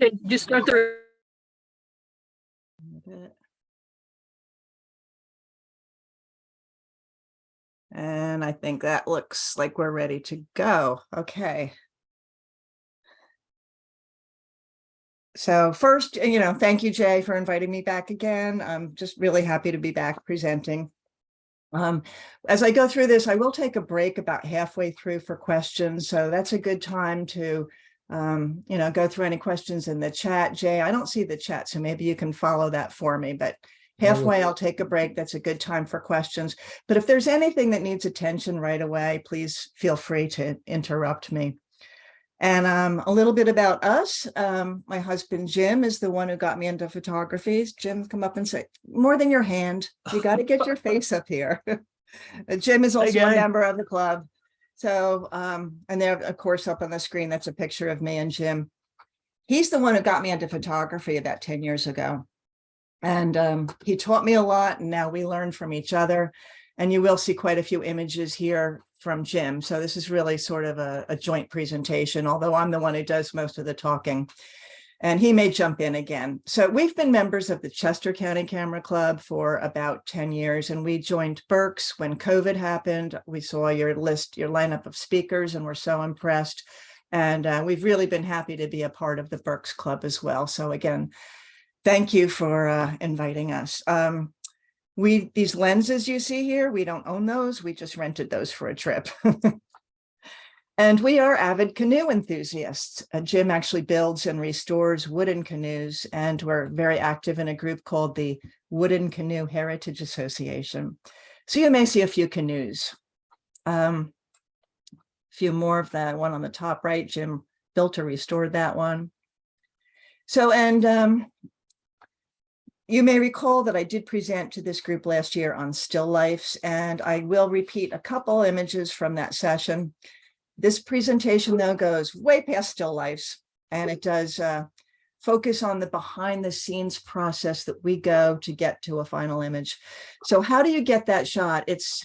Okay, just start the. And I think that looks like we're ready to go. Okay. So first, thank you, Jay, for inviting me back again. I'm just really happy to be back presenting. As I go through this, I will take a break about halfway through for questions. So that's a good time to, go through any questions in the chat. Jay, I don't see the chat, so maybe you can follow that for me, but halfway I'll take a break. That's a good time for questions. But if there's anything that needs attention right away, please feel free to interrupt me. And a little bit about us. My husband, Jim, is the one who got me into photography. Jim, come up and say, more than your hand. You got to get your face up here. Jim is also a member of the club. So, and there, of course, up on the screen, that's a picture of me and Jim. He's the one who got me into photography about 10 years ago. And he taught me a lot, and now we learn from each other. And you will see quite a few images here from Jim. So this is really sort of a joint presentation, although I'm the one who does most of the talking. And he may jump in again. So we've been members of the Chester County Camera Club for about 10 years, and we joined Berks when COVID happened. We saw your lineup of speakers, and we're so impressed. And we've really been happy to be a part of the Berks Club as well. So again, thank you for inviting us. These lenses you see here, we don't own those. We just rented those for a trip. And we are avid canoe enthusiasts. Jim actually builds and restores wooden canoes, and we're very active in a group called the Wooden Canoe Heritage Association. So you may see a few canoes. A few more of that one on the top right. Jim built or restored that one. So, and you may recall that I did present to this group last year on still lifes, and I will repeat a couple images from that session. This presentation, though, goes way past still lifes, and it does focus on the behind the scenes process that we go to get to a final image. So how do you get that shot? It's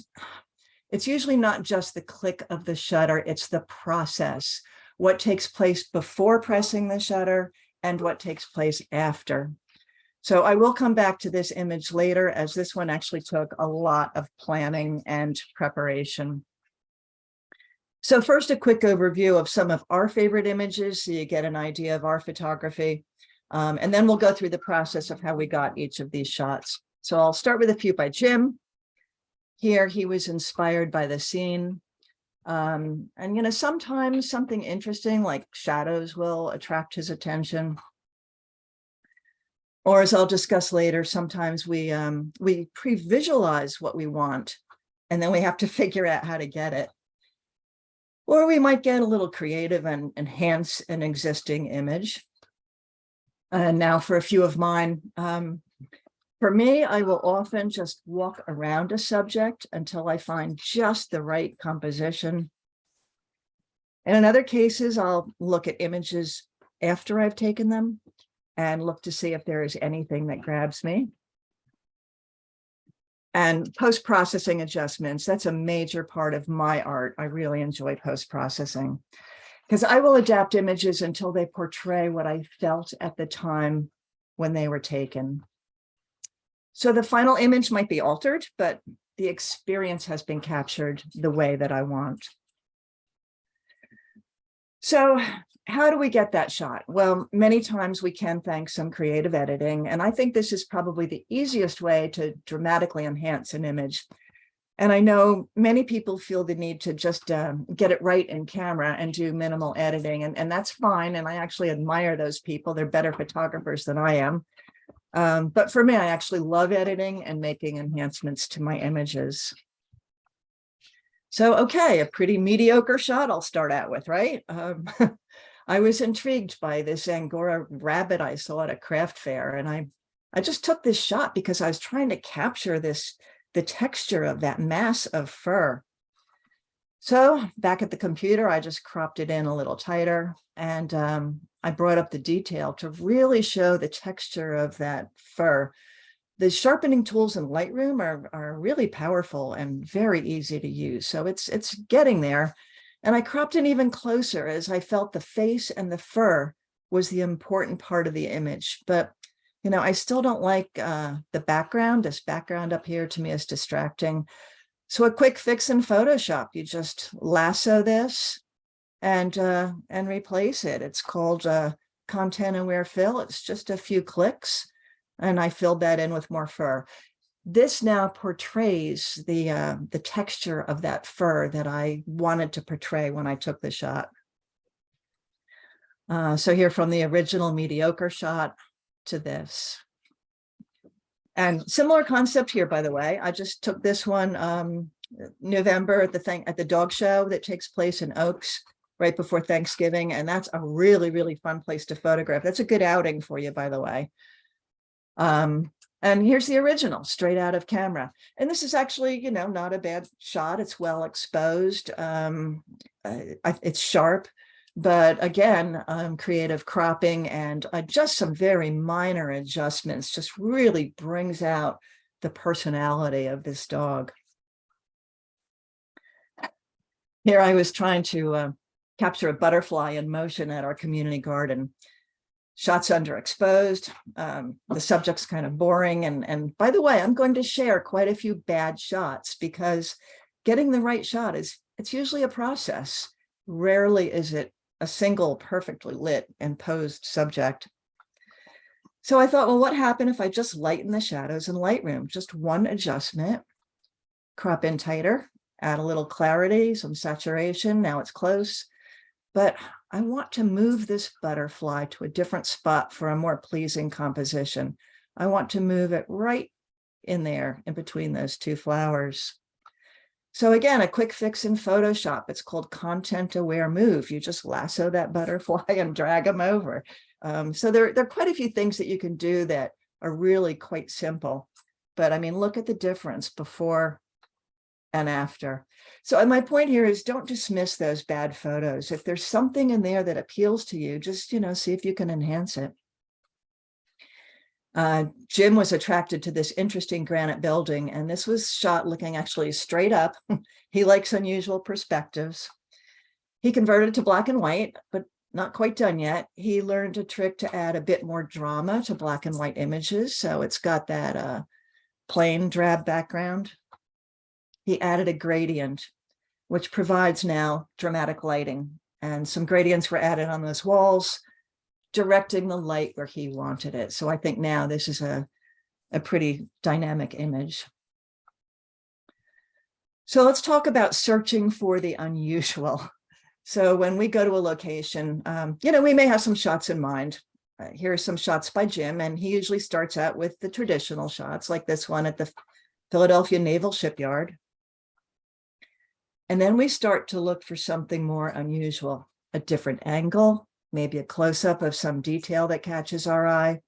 usually not just the click of the shutter, it's the process, what takes place before pressing the shutter and what takes place after. So I will come back to this image later, as this one actually took a lot of planning and preparation. So first, a quick overview of some of our favorite images, so you get an idea of our photography. And then we'll go through the process of how we got each of these shots. So I'll start with a few by Jim. Here, he was inspired by the scene. And, sometimes something interesting like shadows will attract his attention. Or as I'll discuss later, sometimes we pre-visualize what we want, and then we have to figure out how to get it. Or we might get a little creative and enhance an existing image. And now for a few of mine. For me, I will often just walk around a subject until I find just the right composition. And in other cases, I'll look at images after I've taken them and look to see if there is anything that grabs me. And post-processing adjustments, that's a major part of my art. I really enjoy post-processing because I will adapt images until they portray what I felt at the time when they were taken. So the final image might be altered, but the experience has been captured the way that I want. So how do we get that shot? Well, many times we can thank some creative editing, and I think this is probably the easiest way to dramatically enhance an image. And I know many people feel the need to just get it right in camera and do minimal editing, and that's fine. And I actually admire those people. They're better photographers than I am. But for me, I actually love editing and making enhancements to my images. So, okay, a pretty mediocre shot I'll start out with, right? I was intrigued by this Angora rabbit I saw at a craft fair, and I just took this shot because I was trying to capture the texture of that mass of fur. So back at the computer, I just cropped it in a little tighter, and I brought up the detail to really show the texture of that fur. The sharpening tools in Lightroom are really powerful and very easy to use. So it's getting there. And I cropped in even closer as I felt the face and the fur was the important part of the image. But, you know, I still don't like the background. This background up here to me is distracting. So a quick fix in Photoshop, you just lasso this and replace it. It's called content aware fill. It's just a few clicks, and I filled that in with more fur. This now portrays the texture of that fur that I wanted to portray when I took the shot. So here from the original mediocre shot to this. And similar concept here, by the way. I just took this one November at the dog show that takes place in Oaks right before Thanksgiving. And that's a really, really fun place to photograph. That's a good outing for you, by the way. And here's the original straight out of camera. And this is actually, you know, not a bad shot. It's well exposed. It's sharp. But again, creative cropping and just some very minor adjustments just really brings out the personality of this dog. Here I was trying to capture a butterfly in motion at our community garden. Shots underexposed. The subject's kind of boring. And by the way, I'm going to share quite a few bad shots because getting the right shot it's usually a process. Rarely is it a single perfectly lit and posed subject. So I thought, well, what happened if I just lighten the shadows in Lightroom? Just one adjustment, crop in tighter, add a little clarity, some saturation. Now it's close, but I want to move this butterfly to a different spot for a more pleasing composition. I want to move it right in there in between those two flowers. So again, a quick fix in Photoshop. It's called content aware move. You just lasso that butterfly and drag them over. So there are quite a few things that you can do that are really quite simple. But I mean, look at the difference before and after. So my point here is don't dismiss those bad photos. If there's something in there that appeals to you, just, you know, see if you can enhance it. Jim was attracted to this interesting granite building, and this was shot looking actually straight up. He likes unusual perspectives. He converted to black and white, but not quite done yet. He learned a trick to add a bit more drama to black and white images. So it's got that plain drab background. He added a gradient, which provides now dramatic lighting, and some gradients were added on those walls, directing the light where he wanted it. So I think now this is a pretty dynamic image. So let's talk about searching for the unusual. So when we go to a location, you know, we may have some shots in mind. Here are some shots by Jim, and he usually starts out with the traditional shots like this one at the Philadelphia Naval Shipyard. And then we start to look for something more unusual, a different angle, maybe a close-up of some detail that catches our eye.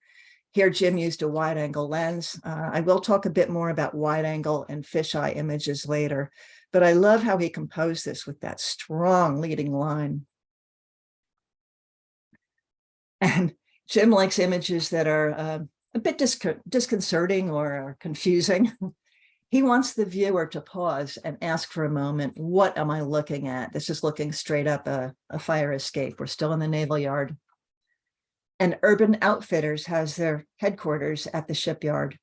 Here, Jim used a wide-angle lens. I will talk a bit more about wide-angle and fisheye images later, but I love how he composed this with that strong leading line. And Jim likes images that are a bit disconcerting or confusing. He wants the viewer to pause and ask for a moment, what am I looking at? This is looking straight up a fire escape. We're still in the Naval Yard. And Urban Outfitters has their headquarters at the shipyard.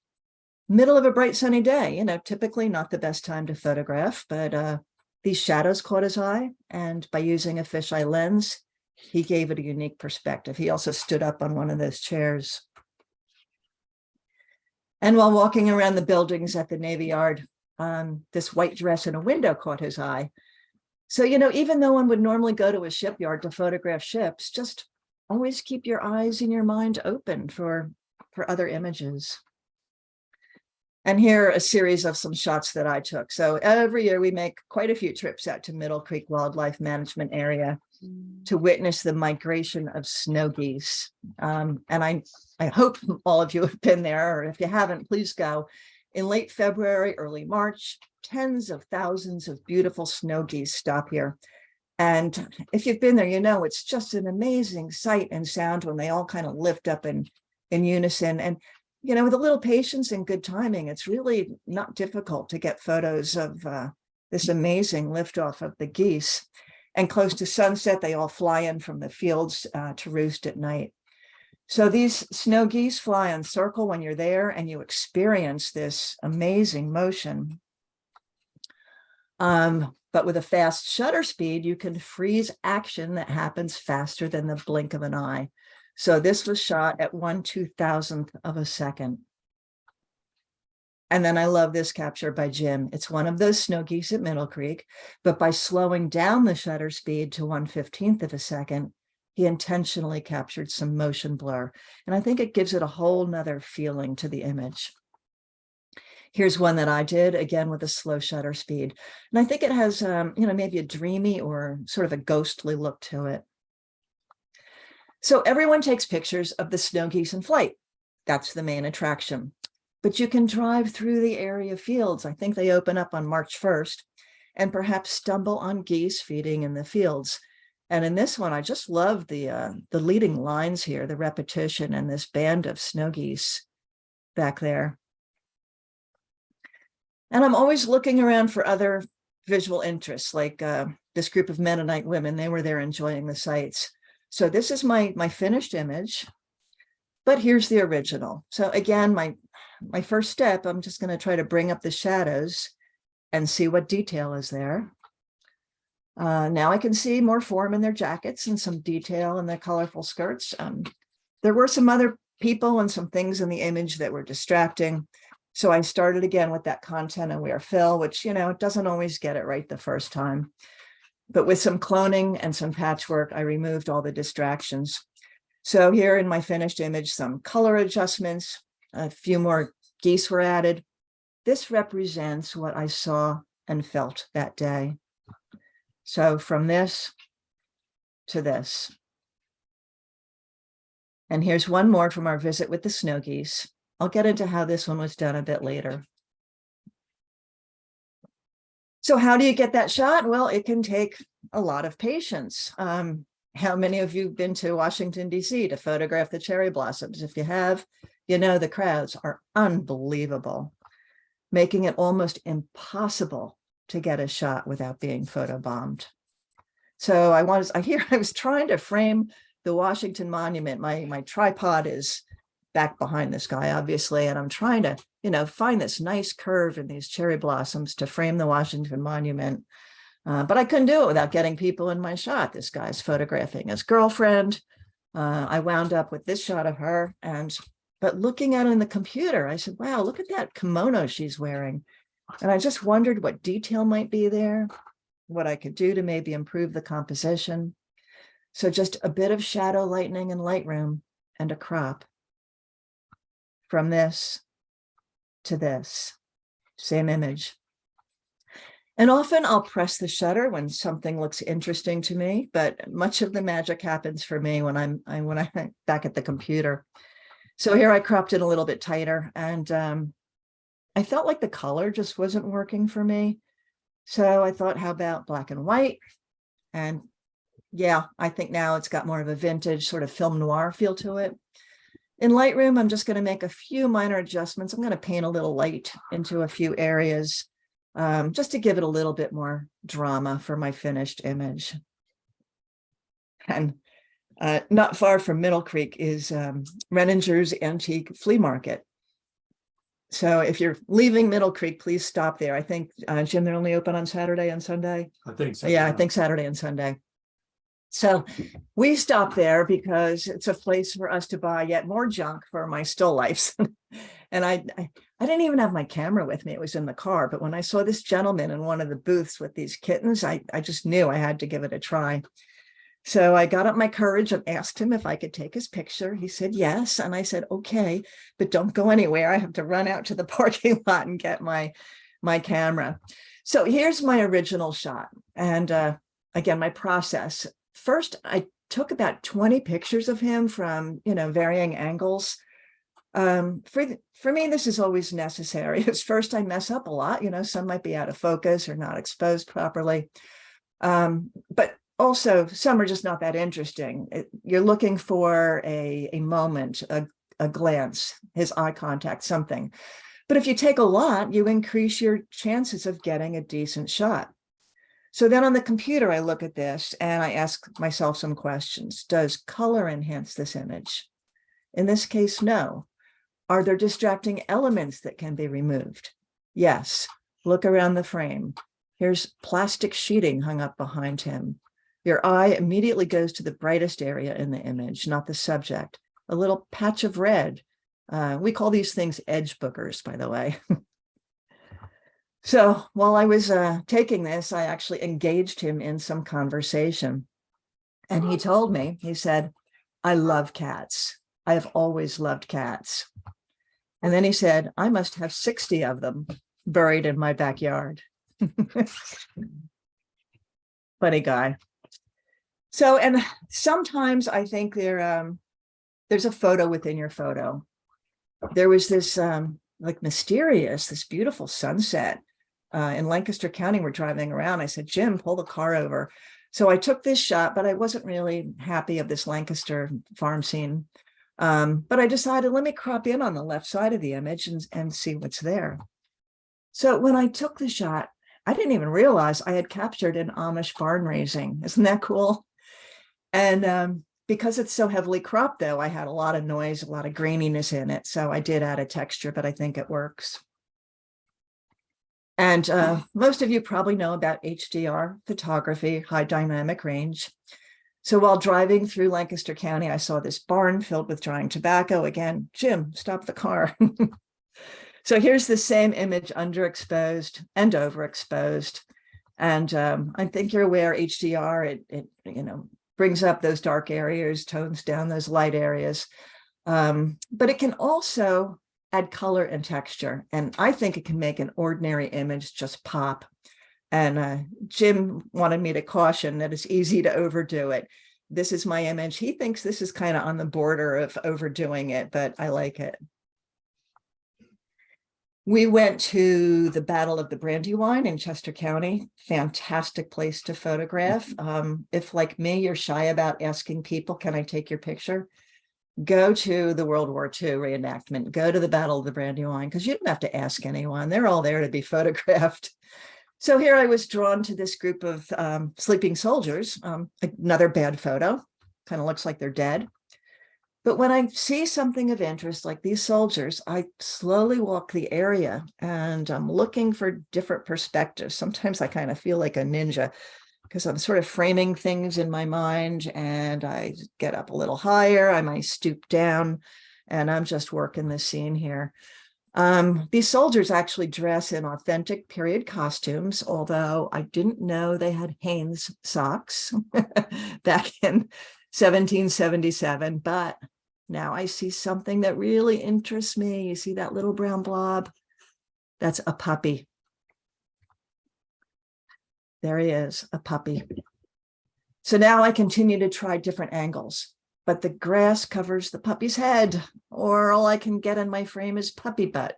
Middle of a bright sunny day, you know, typically not the best time to photograph, but these shadows caught his eye. And by using a fisheye lens, he gave it a unique perspective. He also stood up on one of those chairs. And while walking around the buildings at the Navy Yard, this white dress in a window caught his eye. So, you know, even though one would normally go to a shipyard to photograph ships, just always keep your eyes and your mind open for other images. And here are a series of some shots that I took. So every year we make quite a few trips out to Middle Creek Wildlife Management Area to witness the migration of snow geese. And I hope all of you have been there, or if you haven't, please go. In late February, early March, tens of thousands of beautiful snow geese stop here. And if you've been there, you know it's just an amazing sight and sound when they all kind of lift up in unison. And, you know, with a little patience and good timing, it's really not difficult to get photos of this amazing liftoff of the geese. And close to sunset, they all fly in from the fields to roost at night. So these snow geese fly in circle when you're there and you experience this amazing motion. But with a fast shutter speed, you can freeze action that happens faster than the blink of an eye. So this was shot at 1/2000th of a second. And then I love this capture by Jim. It's one of those snow geese at Middle Creek, but by slowing down the shutter speed to 1/15th of a second, he intentionally captured some motion blur. And I think it gives it a whole nother feeling to the image. Here's one that I did, again, with a slow shutter speed. And I think it has, maybe a dreamy or sort of a ghostly look to it. So everyone takes pictures of the snow geese in flight. That's the main attraction. But you can drive through the area fields. I think they open up on March 1st, and perhaps stumble on geese feeding in the fields. And in this one, I just love the leading lines here, the repetition, and this band of snow geese back there. And I'm always looking around for other visual interests, like this group of Mennonite women. They were there enjoying the sights. So this is my finished image, but here's the original. So again, my first step, I'm just going to try to bring up the shadows and see what detail is there. Now I can see more form in their jackets and some detail in their colorful skirts. There were some other people and some things in the image that were distracting. So I started again with that content-aware fill, which, it doesn't always get it right the first time. But with some cloning and some patchwork, I removed all the distractions. So here in my finished image, some color adjustments, a few more geese were added. This represents what I saw and felt that day. So from this to this. And here's one more from our visit with the snow geese. I'll get into how this one was done a bit later. So how do you get that shot? Well, it can take a lot of patience. How many of you have been to Washington, D.C. to photograph the cherry blossoms? If you have, the crowds are unbelievable, making it almost impossible to get a shot without being photobombed. So I was trying to frame the Washington Monument. My tripod is back behind this guy, obviously, and I'm trying to, find this nice curve in these cherry blossoms to frame the Washington Monument. But I couldn't do it without getting people in my shot. This guy's photographing his girlfriend. I wound up with this shot of her, but looking at it in the computer, I said, wow, look at that kimono she's wearing. And I just wondered what detail might be there, what I could do to maybe improve the composition. So just a bit of shadow lightening in Lightroom and a crop. From this to this, same image. And often I'll press the shutter when something looks interesting to me, but much of the magic happens for me when I'm back at the computer. So here I cropped it a little bit tighter, and I felt like the color just wasn't working for me. So I thought, how about black and white? And yeah, I think now it's got more of a vintage sort of film noir feel to it. In Lightroom, I'm just going to make a few minor adjustments. I'm going to paint a little light into a few areas, just to give it a little bit more drama for my finished image. And not far from Middle Creek is Renninger's Antique Flea Market. So if you're leaving Middle Creek, please stop there. I think, Jim, they're only open on Saturday and Sunday. I think so. Yeah, I think Saturday and Sunday. So we stopped there because it's a place for us to buy yet more junk for my still lifes. And I didn't even have my camera with me. It was in the car. But when I saw this gentleman in one of the booths with these kittens, I just knew I had to give it a try. So I got up my courage and asked him if I could take his picture. He said yes. And I said, okay, but don't go anywhere. I have to run out to the parking lot and get my camera. So here's my original shot. And again, my process. First, I took about 20 pictures of him from, varying angles. For me, this is always necessary. It's first, I mess up a lot. Some might be out of focus or not exposed properly. But also, some are just not that interesting. You're looking for a moment, a glance, his eye contact, something. But if you take a lot, you increase your chances of getting a decent shot. So then on the computer, I look at this and I ask myself some questions. Does color enhance this image? In this case, no. Are there distracting elements that can be removed? Yes. Look around the frame. Here's plastic sheeting hung up behind him. Your eye immediately goes to the brightest area in the image, not the subject. A little patch of red. We call these things edge boogers, by the way. So while I was taking this, I actually engaged him in some conversation. And he told me, he said, I love cats. I have always loved cats. And then he said, I must have 60 of them buried in my backyard. Funny guy. So, and sometimes I think there's a photo within your photo. There was this like mysterious, this beautiful sunset in Lancaster County. We're driving around. I said, Jim, pull the car over. So I took this shot, but I wasn't really happy of this Lancaster farm scene. But I decided, let me crop in on the left side of the image and see what's there. So when I took the shot, I didn't even realize I had captured an Amish barn raising. Isn't that cool? And because it's so heavily cropped, though, I had a lot of noise, a lot of graininess in it. So I did add a texture, but I think it works. And most of you probably know about HDR photography, high dynamic range. So while driving through Lancaster County, I saw this barn filled with drying tobacco. Again, Jim, stop the car. So here's the same image underexposed and overexposed. And I think you're aware HDR, it brings up those dark areas, tones down those light areas. But it can also add color and texture. And I think it can make an ordinary image just pop. And Jim wanted me to caution that it's easy to overdo it. This is my image. He thinks this is kind of on the border of overdoing it, but I like it. We went to the Battle of the Brandywine in Chester County. Fantastic place to photograph. If, like me, you're shy about asking people, can I take your picture? Go to the World War II reenactment. Go to the Battle of the Brandywine, because you don't have to ask anyone. They're all there to be photographed. So here I was drawn to this group of sleeping soldiers. Another bad photo. Kind of looks like they're dead. But when I see something of interest, like these soldiers, I slowly walk the area and I'm looking for different perspectives. Sometimes I kind of feel like a ninja because I'm sort of framing things in my mind, and I get up a little higher. I might stoop down, and I'm just working the scene here. These soldiers actually dress in authentic period costumes, although I didn't know they had Hanes socks back in 1777, but now I see something that really interests me. You see that little brown blob? That's a puppy. There he is, a puppy. So now I continue to try different angles, but the grass covers the puppy's head, or all I can get in my frame is puppy butt.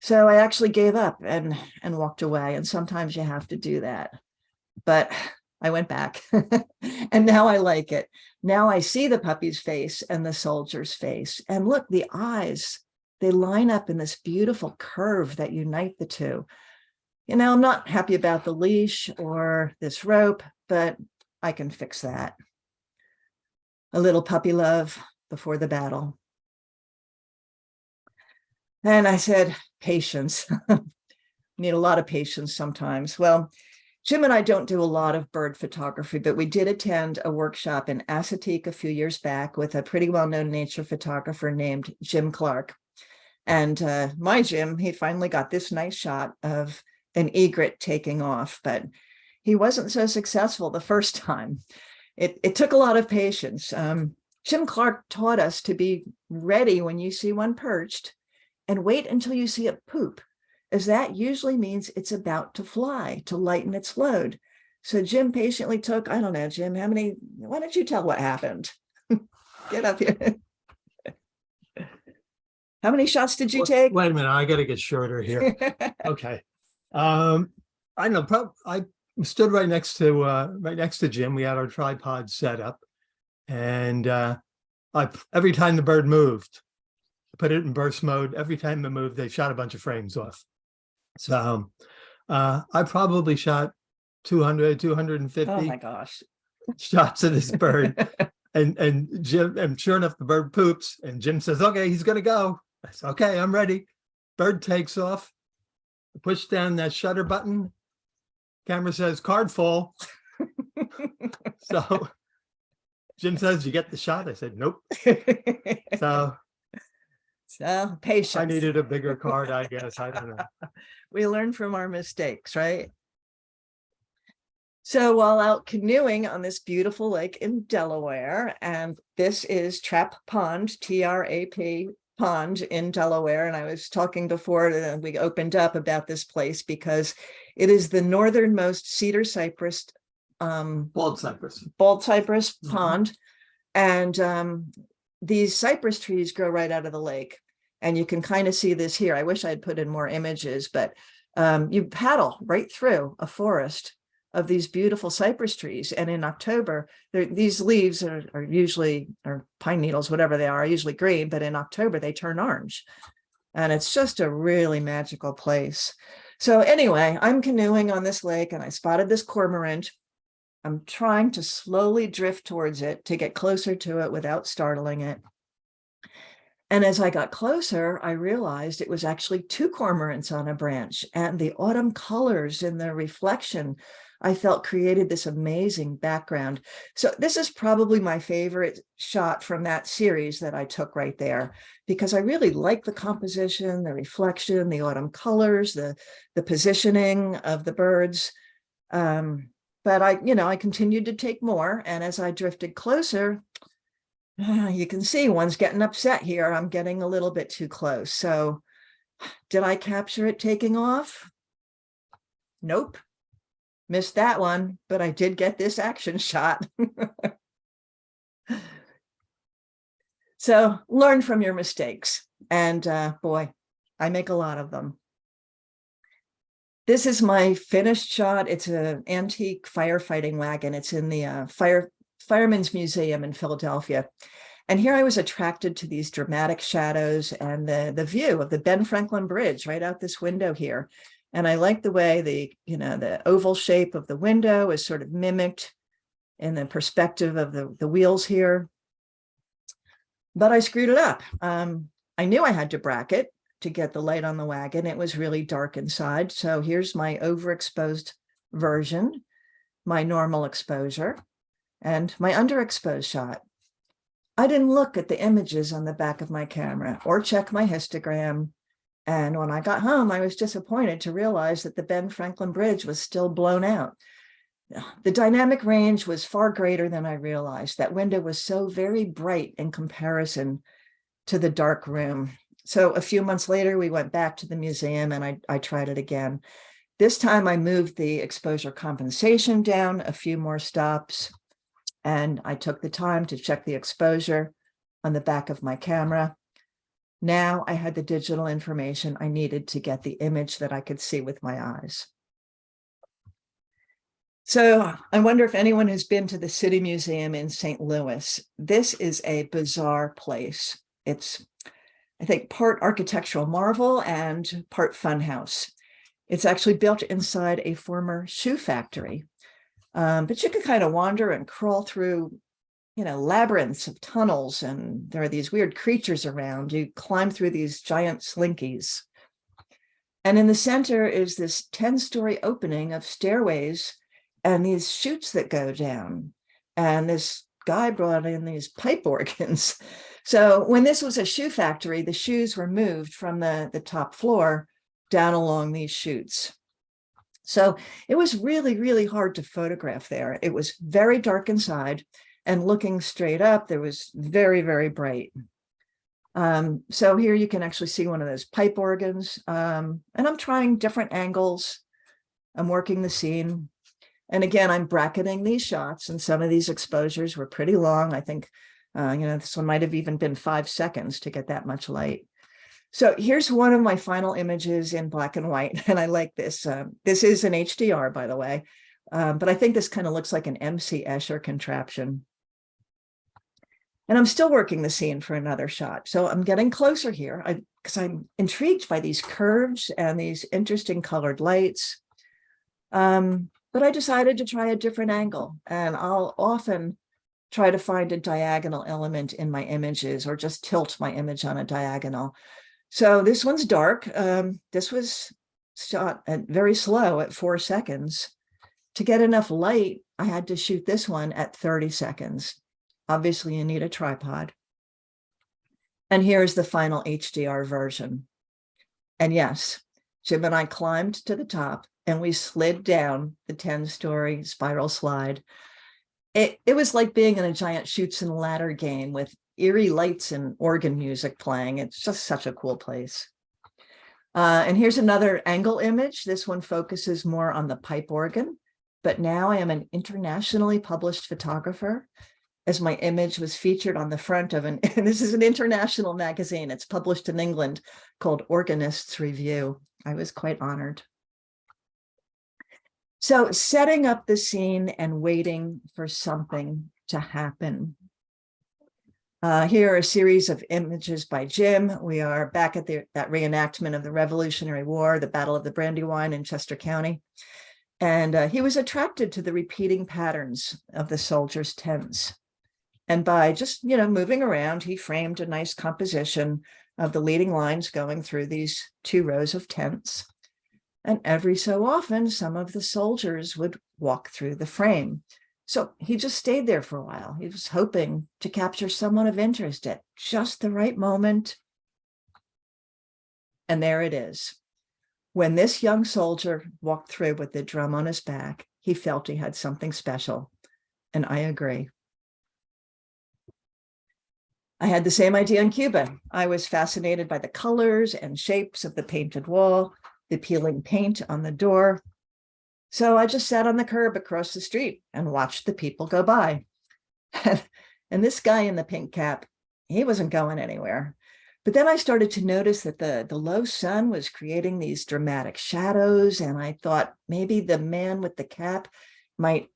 So I actually gave up and walked away. And sometimes you have to do that. But I went back and now I like it. Now I see the puppy's face and the soldier's face. And look, the eyes, they line up in this beautiful curve that unite the two. You know, I'm not happy about the leash or this rope, but I can fix that. A little puppy love before the battle. And I said, patience. Need a lot of patience sometimes. Well, Jim and I don't do a lot of bird photography, but we did attend a workshop in Assateague a few years back with a pretty well-known nature photographer named Jim Clark. And my Jim, he finally got this nice shot of an egret taking off, but he wasn't so successful the first time. It took a lot of patience. Jim Clark taught us to be ready when you see one perched and wait until you see it poop, as that usually means it's about to fly, to lighten its load. So Jim patiently took, I don't know, Jim, why don't you tell what happened? Get up here. How many shots did you take? Wait a minute, I got to get shorter here. Okay. I know, I stood right next to Jim. We had our tripod set up, and every time the bird moved, I put it in burst mode. Every time it moved, they shot a bunch of frames off. So I probably shot 200, 250 oh my gosh, shots of this bird. and Jim, and sure enough, the bird poops, and Jim says, okay, he's gonna go. I said, okay, I'm ready. Bird takes off. Push down that shutter button. Camera says card full. So Jim says, you get the shot? I said, nope. So So patience. I needed a bigger card, I guess. I don't know. We learn from our mistakes, right? So while out canoeing on this beautiful lake in Delaware, and this is Trap Pond, T-R-A-P Pond in Delaware. And I was talking before we opened up about this place because it is the northernmost cedar cypress, Bald cypress. pond. And these cypress trees grow right out of the lake. And you can kind of see this here. I wish I'd put in more images, but you paddle right through a forest of these beautiful cypress trees. And in October, these leaves are usually, or pine needles, whatever they are usually green, but in October they turn orange. And it's just a really magical place. So anyway, I'm canoeing on this lake and I spotted this cormorant. I'm trying to slowly drift towards it to get closer to it without startling it. And as I got closer, I realized it was actually two cormorants on a branch, and the autumn colors in the reflection I felt created this amazing background. So this is probably my favorite shot from that series that I took right there, because I really like the composition, the reflection, the autumn colors, the positioning of the birds. But I continued to take more. And as I drifted closer, you can see one's getting upset here. I'm getting a little bit too close. So did I capture it taking off? Nope. Missed that one, but I did get this action shot. So learn from your mistakes. And boy, I make a lot of them. This is my finished shot. It's an antique firefighting wagon. It's in the Firemen's Museum in Philadelphia. And here I was attracted to these dramatic shadows and the view of the Ben Franklin Bridge right out this window here. And I like the way the oval shape of the window is sort of mimicked in the perspective of the wheels here. But I screwed it up. I knew I had to bracket to get the light on the wagon. It was really dark inside. So here's my overexposed version, my normal exposure, and my underexposed shot. I didn't look at the images on the back of my camera or check my histogram. And when I got home, I was disappointed to realize that the Ben Franklin Bridge was still blown out. The dynamic range was far greater than I realized. That window was so very bright in comparison to the dark room. So a few months later, we went back to the museum and I tried it again. This time I moved the exposure compensation down a few more stops, and I took the time to check the exposure on the back of my camera. Now I had the digital information I needed to get the image that I could see with my eyes. So I wonder if anyone has been to the City Museum in St. Louis. This is a bizarre place. It's, I think, part architectural marvel and part funhouse. It's actually built inside a former shoe factory. But you can kind of wander and crawl through, labyrinths of tunnels, and there are these weird creatures around. You climb through these giant slinkies. And in the center is this 10-story opening of stairways and these chutes that go down. And this guy brought in these pipe organs. So when this was a shoe factory, the shoes were moved from the top floor down along these chutes. So it was really, really hard to photograph there. It was very dark inside, and looking straight up, there was very, very bright. So here you can actually see one of those pipe organs. And I'm trying different angles. I'm working the scene. And again, I'm bracketing these shots, and some of these exposures were pretty long. I think, this one might have even been 5 seconds to get that much light. So here's one of my final images in black and white, and I like this. This is an HDR, by the way, but I think this kind of looks like an MC Escher contraption. And I'm still working the scene for another shot. So I'm getting closer here because I'm intrigued by these curves and these interesting colored lights. But I decided to try a different angle, and I'll often try to find a diagonal element in my images or just tilt my image on a diagonal. So this one's dark. This was shot at very slow at 4 seconds. To get enough light, I had to shoot this one at 30 seconds. Obviously, you need a tripod. And here's the final HDR version. And yes, Jim and I climbed to the top and we slid down the 10-story spiral slide. It was like being in a giant chutes and ladder game with eerie lights and organ music playing. It's just such a cool place. And here's another angle image. This one focuses more on the pipe organ, but now I am an internationally published photographer, as my image was featured on the front of and this is an international magazine. It's published in England called Organist's Review. I was quite honored. So setting up the scene and waiting for something to happen. Here are a series of images by Jim. We are back at that reenactment of the Revolutionary War, the Battle of the Brandywine in Chester County. And he was attracted to the repeating patterns of the soldiers' tents. And by just, moving around, he framed a nice composition of the leading lines going through these 2 rows of tents. And every so often, some of the soldiers would walk through the frame. So he just stayed there for a while. He was hoping to capture someone of interest at just the right moment. And there it is. When this young soldier walked through with the drum on his back, he felt he had something special. And I agree. I had the same idea in Cuba. I was fascinated by the colors and shapes of the painted wall, the peeling paint on the door. So I just sat on the curb across the street and watched the people go by. And this guy in the pink cap, he wasn't going anywhere. But then I started to notice that the low sun was creating these dramatic shadows. And I thought maybe the man with the cap might,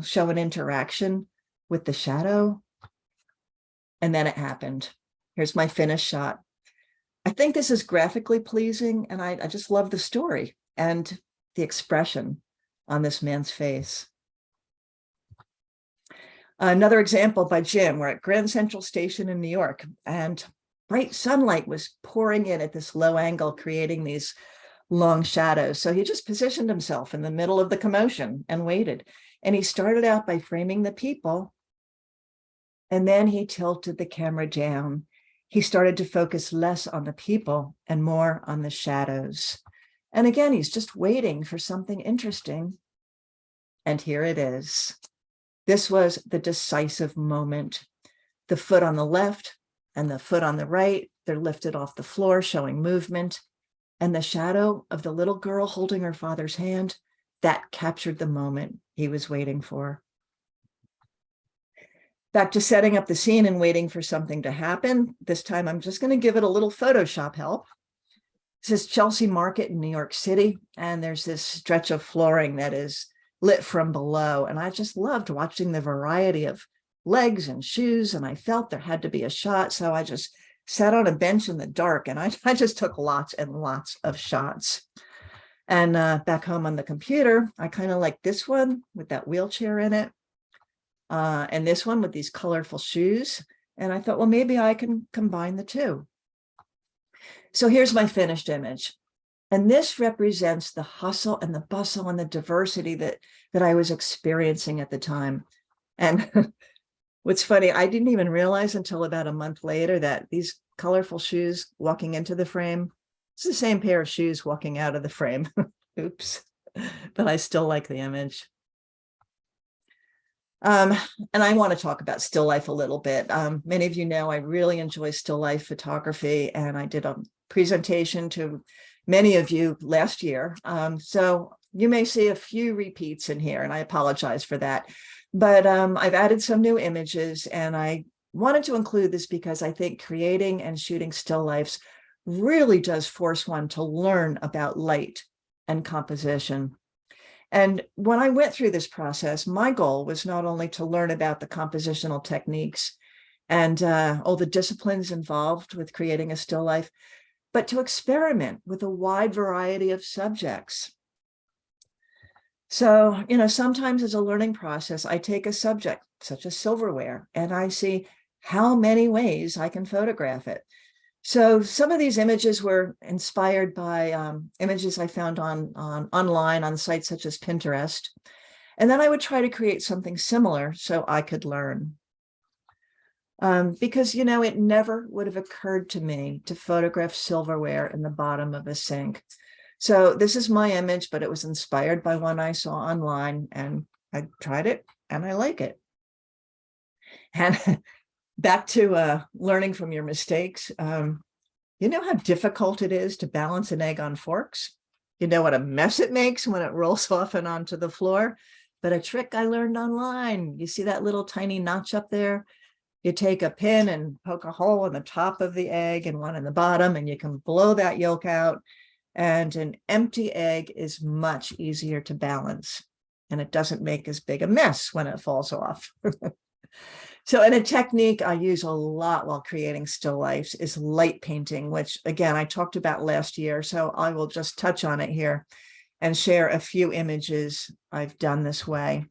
show an interaction with the shadow. And then it happened. Here's my finished shot. I think this is graphically pleasing, and I just love the story and the expression on this man's face. Another example by Jim. We're at Grand Central Station in New York, and bright sunlight was pouring in at this low angle, creating these long shadows. So he just positioned himself in the middle of the commotion and waited. And he started out by framing the people, and then he tilted the camera down. He started to focus less on the people and more on the shadows. And again, he's just waiting for something interesting. And here it is. This was the decisive moment. The foot on the left and the foot on the right, they're lifted off the floor, showing movement. And the shadow of the little girl holding her father's hand, that captured the moment he was waiting for. Back to setting up the scene and waiting for something to happen. This time, I'm just going to give it a little Photoshop help. This is Chelsea Market in New York City, and there's this stretch of flooring that is lit from below. And I just loved watching the variety of legs and shoes, and I felt there had to be a shot. So I just sat on a bench in the dark, and I just took lots and lots of shots. And back home on the computer, I kind of like this one with that wheelchair in it. And this one with these colorful shoes. And I thought, well, maybe I can combine the two. So here's my finished image. And this represents the hustle and the bustle and the diversity that I was experiencing at the time. And what's funny, I didn't even realize until about a month later that these colorful shoes walking into the frame, it's the same pair of shoes walking out of the frame. Oops. But I still like the image. And I want to talk about still life a little bit. Many of you know I really enjoy still life photography, and I did a presentation to many of you last year. So you may see a few repeats in here, and I apologize for that. But I've added some new images, and I wanted to include this because I think creating and shooting still lifes really does force one to learn about light and composition. And when I went through this process, my goal was not only to learn about the compositional techniques and all the disciplines involved with creating a still life, but to experiment with a wide variety of subjects. So, sometimes as a learning process, I take a subject, such as silverware, and I see how many ways I can photograph it. So some of these images were inspired by images I found online on sites such as Pinterest. And then I would try to create something similar so I could learn. Because, it never would have occurred to me to photograph silverware in the bottom of a sink. So this is my image, but it was inspired by one I saw online, and I tried it and I like it. And back to learning from your mistakes. You know how difficult it is to balance an egg on forks? You know what a mess it makes when it rolls off and onto the floor? But a trick I learned online, you see that little tiny notch up there? You take a pin and poke a hole in the top of the egg and one in the bottom, and you can blow that yolk out. And an empty egg is much easier to balance, and it doesn't make as big a mess when it falls off. So, and a technique I use a lot while creating still lifes is light painting, which again, I talked about last year. So I will just touch on it here and share a few images I've done this way.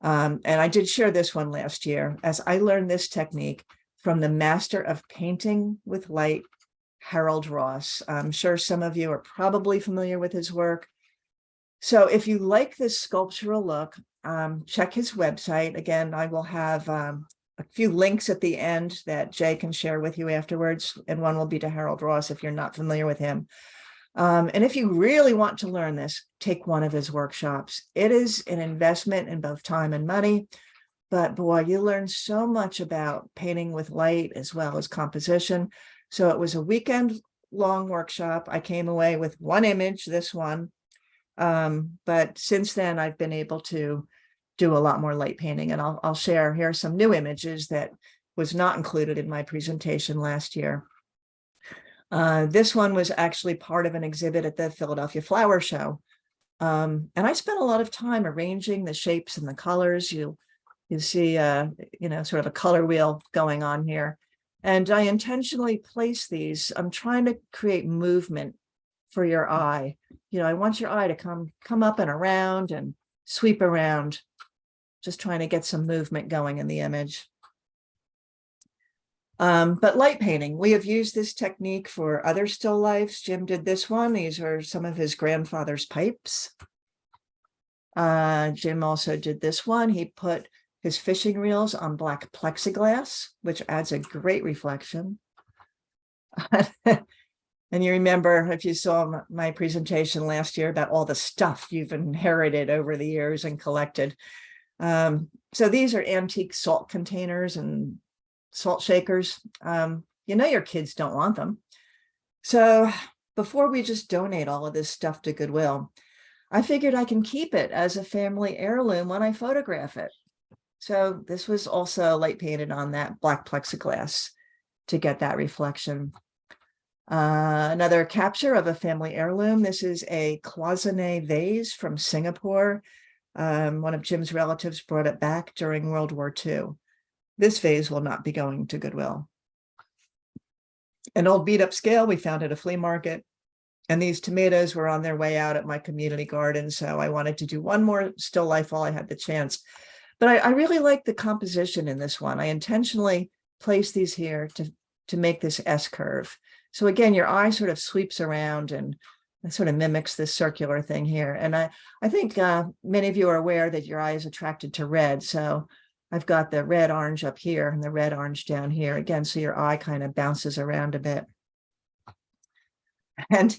And I did share this one last year, as I learned this technique from the master of painting with light, Harold Ross. I'm sure some of you are probably familiar with his work. So if you like this sculptural look, check his website. Again, I will have a few links at the end that Jay can share with you afterwards, and one will be to Harold Ross if you're not familiar with him. And if you really want to learn this, take one of his workshops. It is an investment in both time and money, but boy, you learn so much about painting with light as well as composition. So it was a weekend-long workshop. I came away with one image, this one. But since then, I've been able to do a lot more light painting, and I'll share here some new images that was not included in my presentation last year. This one was actually part of an exhibit at the Philadelphia Flower Show. And I spent a lot of time arranging the shapes and the colors. You see, sort of a color wheel going on here. And I intentionally place these. I'm trying to create movement for your eye. I want your eye to come up and around and sweep around, just trying to get some movement going in the image. But light painting, we have used this technique for other still lifes. Jim did this one. These are some of his grandfather's pipes. Jim also did this one. He put his fishing reels on black plexiglass, which adds a great reflection. And you remember, if you saw my presentation last year about all the stuff you've inherited over the years and collected. So these are antique salt containers and salt shakers. Your kids don't want them. So before we just donate all of this stuff to Goodwill, I figured I can keep it as a family heirloom when I photograph it. So this was also light painted on that black plexiglass to get that reflection. Another capture of a family heirloom. This is a cloisonne vase from Singapore. One of Jim's relatives brought it back during World War II. This vase will not be going to Goodwill. An old beat up scale we found at a flea market. And these tomatoes were on their way out at my community garden. So I wanted to do one more still life while I had the chance. But I really like the composition in this one. I intentionally placed these here to make this S curve. So again, your eye sort of sweeps around and sort of mimics this circular thing here. And I think many of you are aware that your eye is attracted to red. So I've got the red orange up here and the red orange down here again. So your eye kind of bounces around a bit. And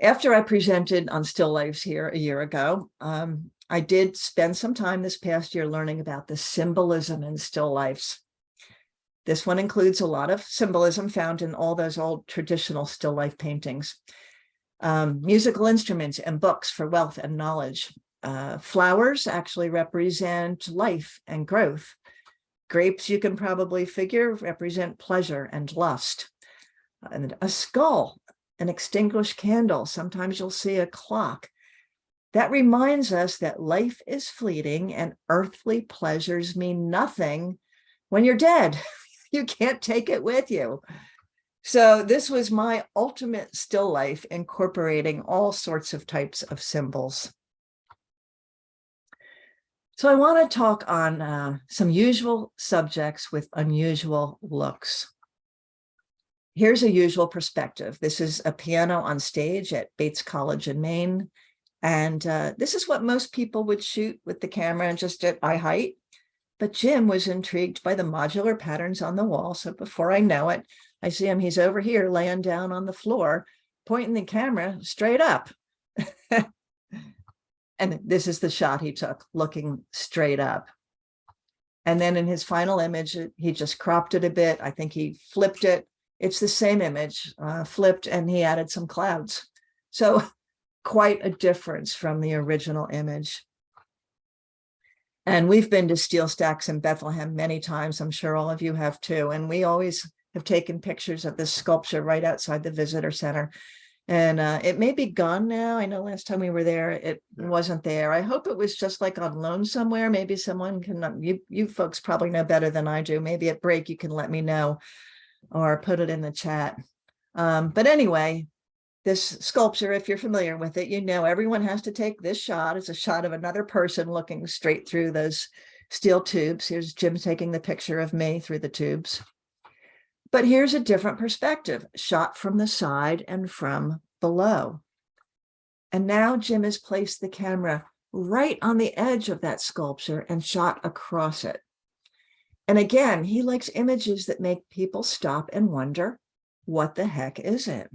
after I presented on still lifes here a year ago, I did spend some time this past year learning about the symbolism in still lifes. This one includes a lot of symbolism found in all those old traditional still life paintings. Musical instruments and books for wealth and knowledge. Flowers actually represent life and growth. Grapes, you can probably figure, represent pleasure and lust. And a skull, an extinguished candle. Sometimes you'll see a clock. That reminds us that life is fleeting and earthly pleasures mean nothing when you're dead. You can't take it with you. So this was my ultimate still life, incorporating all sorts of types of symbols. So I want to talk on some usual subjects with unusual looks. Here's a usual perspective. This is a piano on stage at Bates College in Maine. And this is what most people would shoot with the camera just at eye height. But Jim was intrigued by the modular patterns on the wall. So before I know it, I see him, he's over here laying down on the floor, pointing the camera straight up. And this is the shot he took, looking straight up. And then in his final image, he just cropped it a bit. I think he flipped it. It's the same image, flipped, and he added some clouds. So quite a difference from the original image. And we've been to Steel Stacks in Bethlehem many times. I'm sure all of you have too. And we always have taken pictures of this sculpture right outside the visitor center. And it may be gone now. I know last time we were there, it wasn't there. I hope it was just like on loan somewhere. Maybe someone can, you folks probably know better than I do. Maybe at break you can let me know or put it in the chat. But anyway, this sculpture, if you're familiar with it, you know everyone has to take this shot. It's a shot of another person looking straight through those steel tubes. Here's Jim taking the picture of me through the tubes. But here's a different perspective, shot from the side and from below. And now Jim has placed the camera right on the edge of that sculpture and shot across it. And again, he likes images that make people stop and wonder, what the heck is it?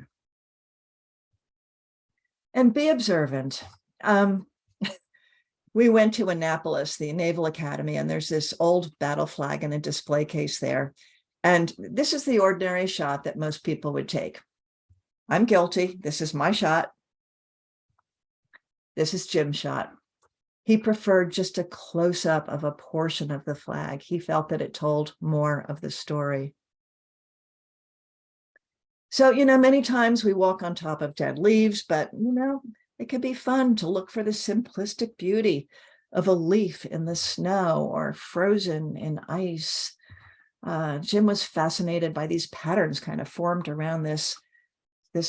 And be observant. We went to Annapolis, the Naval Academy, and there's this old battle flag in a display case there. And this is the ordinary shot that most people would take. I'm guilty. This is my shot. This is Jim's shot. He preferred just a close-up of a portion of the flag. He felt that it told more of the story. So, many times we walk on top of dead leaves, but, it could be fun to look for the simplistic beauty of a leaf in the snow or frozen in ice. Jim was fascinated by these patterns kind of formed around this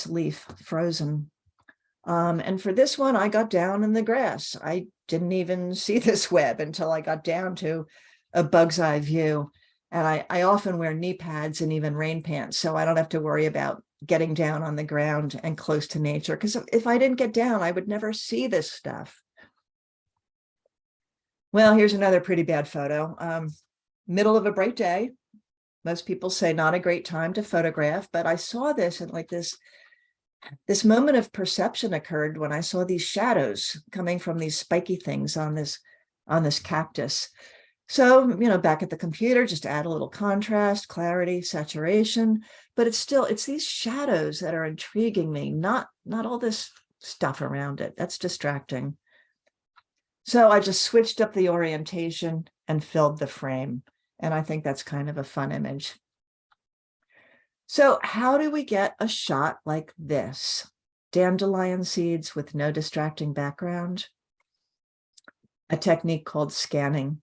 leaf frozen. And for this one, I got down in the grass. I didn't even see this web until I got down to a bug's eye view. And I often wear knee pads and even rain pants, so I don't have to worry about getting down on the ground and close to nature. Because if I didn't get down, I would never see this stuff. Well, here's another pretty bad photo. Middle of a bright day. Most people say not a great time to photograph, but I saw this and like this moment of perception occurred when I saw these shadows coming from these spiky things on this cactus. So, back at the computer, just add a little contrast, clarity, saturation, but it's these shadows that are intriguing me, not all this stuff around it. That's distracting. So I just switched up the orientation and filled the frame. And I think that's kind of a fun image. So how do we get a shot like this? Dandelion seeds with no distracting background. A technique called scanning.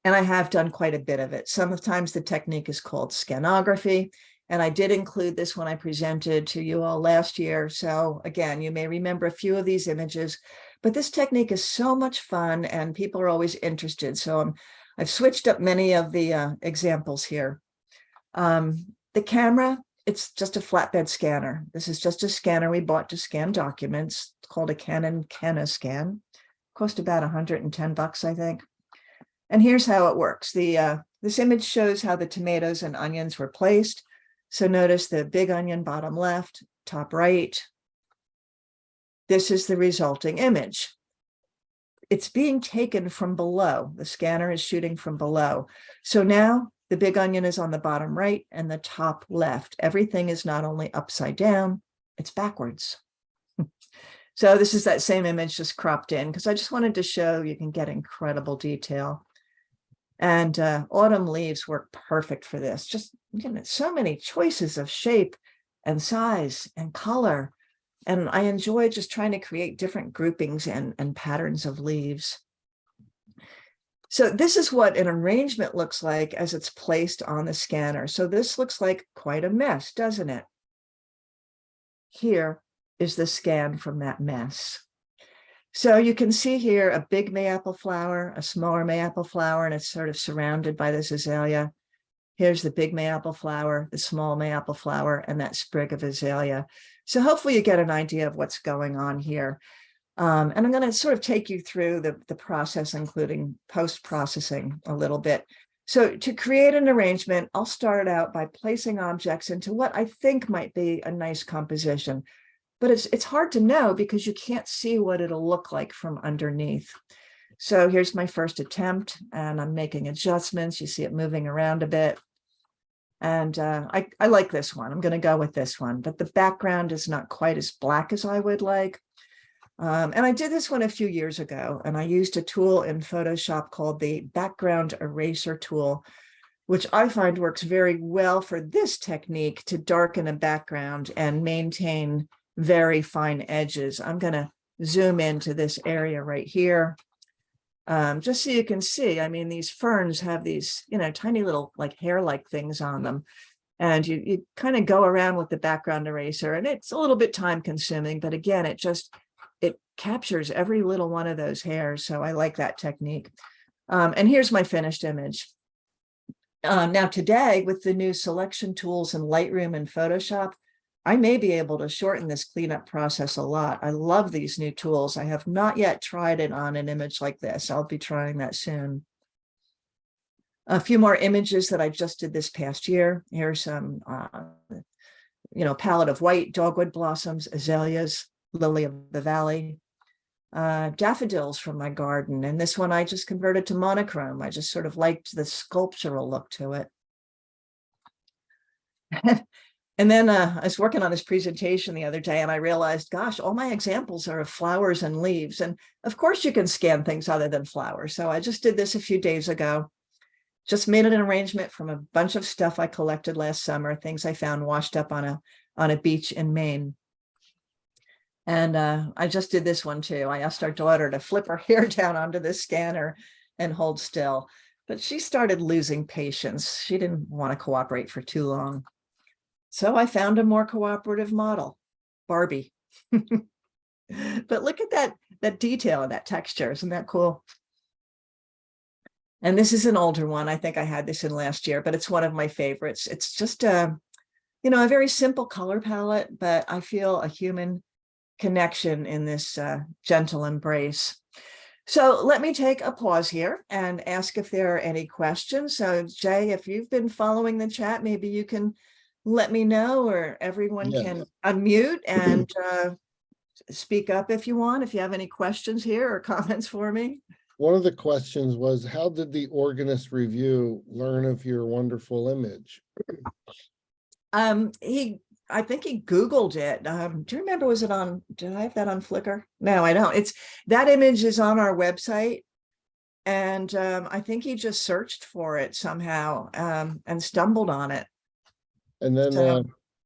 And I have done quite a bit of it. Sometimes the technique is called scanography. And I did include this when I presented to you all last year. So again, you may remember a few of these images, but this technique is so much fun and people are always interested. So I've switched up many of the examples here. The camera, it's just a flatbed scanner. This is just a scanner we bought to scan documents. It's called a Canon Canoscan. Cost about $110, I think. And here's how it works. This image shows how the tomatoes and onions were placed. So notice the big onion bottom left, top right. This is the resulting image. It's being taken from below. The scanner is shooting from below. So now the big onion is on the bottom right and the top left. Everything is not only upside down, it's backwards. So this is that same image just cropped in because I just wanted to show you can get incredible detail. And autumn leaves work perfect for this. Just so many choices of shape and size and color. And I enjoy just trying to create different groupings and patterns of leaves. So this is what an arrangement looks like as it's placed on the scanner. So this looks like quite a mess, doesn't it? Here is the scan from that mess. So you can see here a big mayapple flower, a smaller mayapple flower, and it's sort of surrounded by this azalea. Here's the big mayapple flower, the small mayapple flower, and that sprig of azalea. So hopefully you get an idea of what's going on here. And I'm going to sort of take you through the process, including post-processing a little bit. So to create an arrangement, I'll start out by placing objects into what I think might be a nice composition. But it's hard to know because you can't see what it'll look like from underneath. So here's my first attempt, and I'm making adjustments. You see it moving around a bit. And I like this one. I'm going to go with this one, but the background is not quite as black as I would like. And I did this one a few years ago, and I used a tool in Photoshop called the background eraser tool, which I find works very well for this technique to darken a background and maintain very fine edges. I'm going to zoom into this area right here. Just so you can see, I mean, these ferns have these, tiny little like hair-like things on them. And you kind of go around with the background eraser, and it's a little bit time consuming, but again, it captures every little one of those hairs. So I like that technique. And here's my finished image. Now today, with the new selection tools in Lightroom and Photoshop, I may be able to shorten this cleanup process a lot. I love these new tools. I have not yet tried it on an image like this. I'll be trying that soon. A few more images that I just did this past year. Here's some, palette of white dogwood blossoms, azaleas, lily of the valley, daffodils from my garden. And this one I just converted to monochrome. I just sort of liked the sculptural look to it. And then I was working on this presentation the other day, and I realized, gosh, all my examples are of flowers and leaves. And of course you can scan things other than flowers. So I just did this a few days ago. Just made an arrangement from a bunch of stuff I collected last summer, things I found washed up on a beach in Maine. And I just did this one too. I asked our daughter to flip her hair down onto the scanner and hold still, but she started losing patience. She didn't want to cooperate for too long. So I found a more cooperative model, Barbie. But look at that detail and that texture. Isn't that cool? And this is an older one. I think I had this in last year, but it's one of my favorites. It's just a very simple color palette, but I feel a human connection in this gentle embrace. So let me take a pause here and ask if there are any questions. So Jay, if you've been following the chat, maybe you can let me know, or everyone can unmute and speak up if you want, if you have any questions here or comments for me. One of the questions was, how did the organist review learn of your wonderful image? I think he Googled it. Do you remember, did I have that on Flickr? No, I don't. That image is on our website. And I think he just searched for it somehow and stumbled on it. And then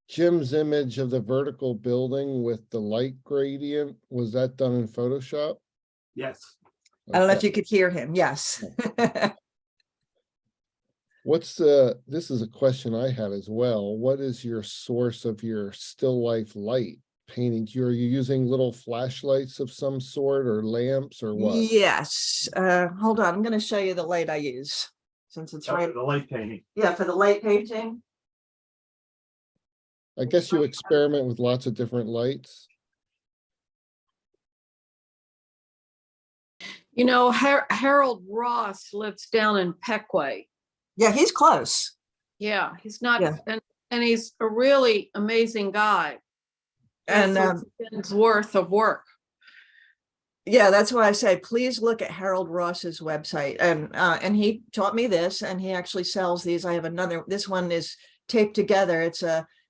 Jim's image of the vertical building with the light gradient, was that done in Photoshop? Yes. I don't know if you could hear him. Yes. This is a question I had as well. What is your source of your still life light painting? Are you using little flashlights of some sort, or lamps, or what? Yes. Hold on. I'm going to show you the light I use, since it's right. The light painting. Yeah, for the light painting. I guess you experiment with lots of different lights. Harold Ross lives down in Peckway. Yeah, he's close. Yeah, he's not, Yeah. and he's a really amazing guy. And it's worth of work. yeah, that's why I say, please look at Harold Ross's website. And he taught me this, and he actually sells these. I have another, this one is taped together.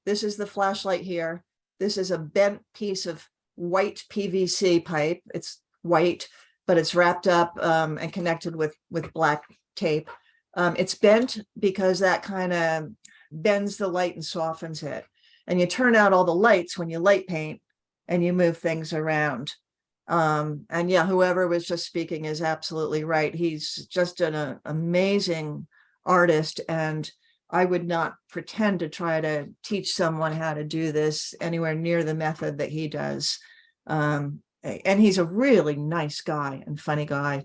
This is the flashlight here. This is a bent piece of white PVC pipe. It's white, but it's wrapped up and connected with black tape. It's bent because that kind of bends the light and softens it. And you turn out all the lights when you light paint and you move things around. And yeah, whoever was just speaking is absolutely right. He's just an amazing artist, and I would not pretend to try to teach someone how to do this anywhere near the method that he does. And he's a really nice guy and funny guy.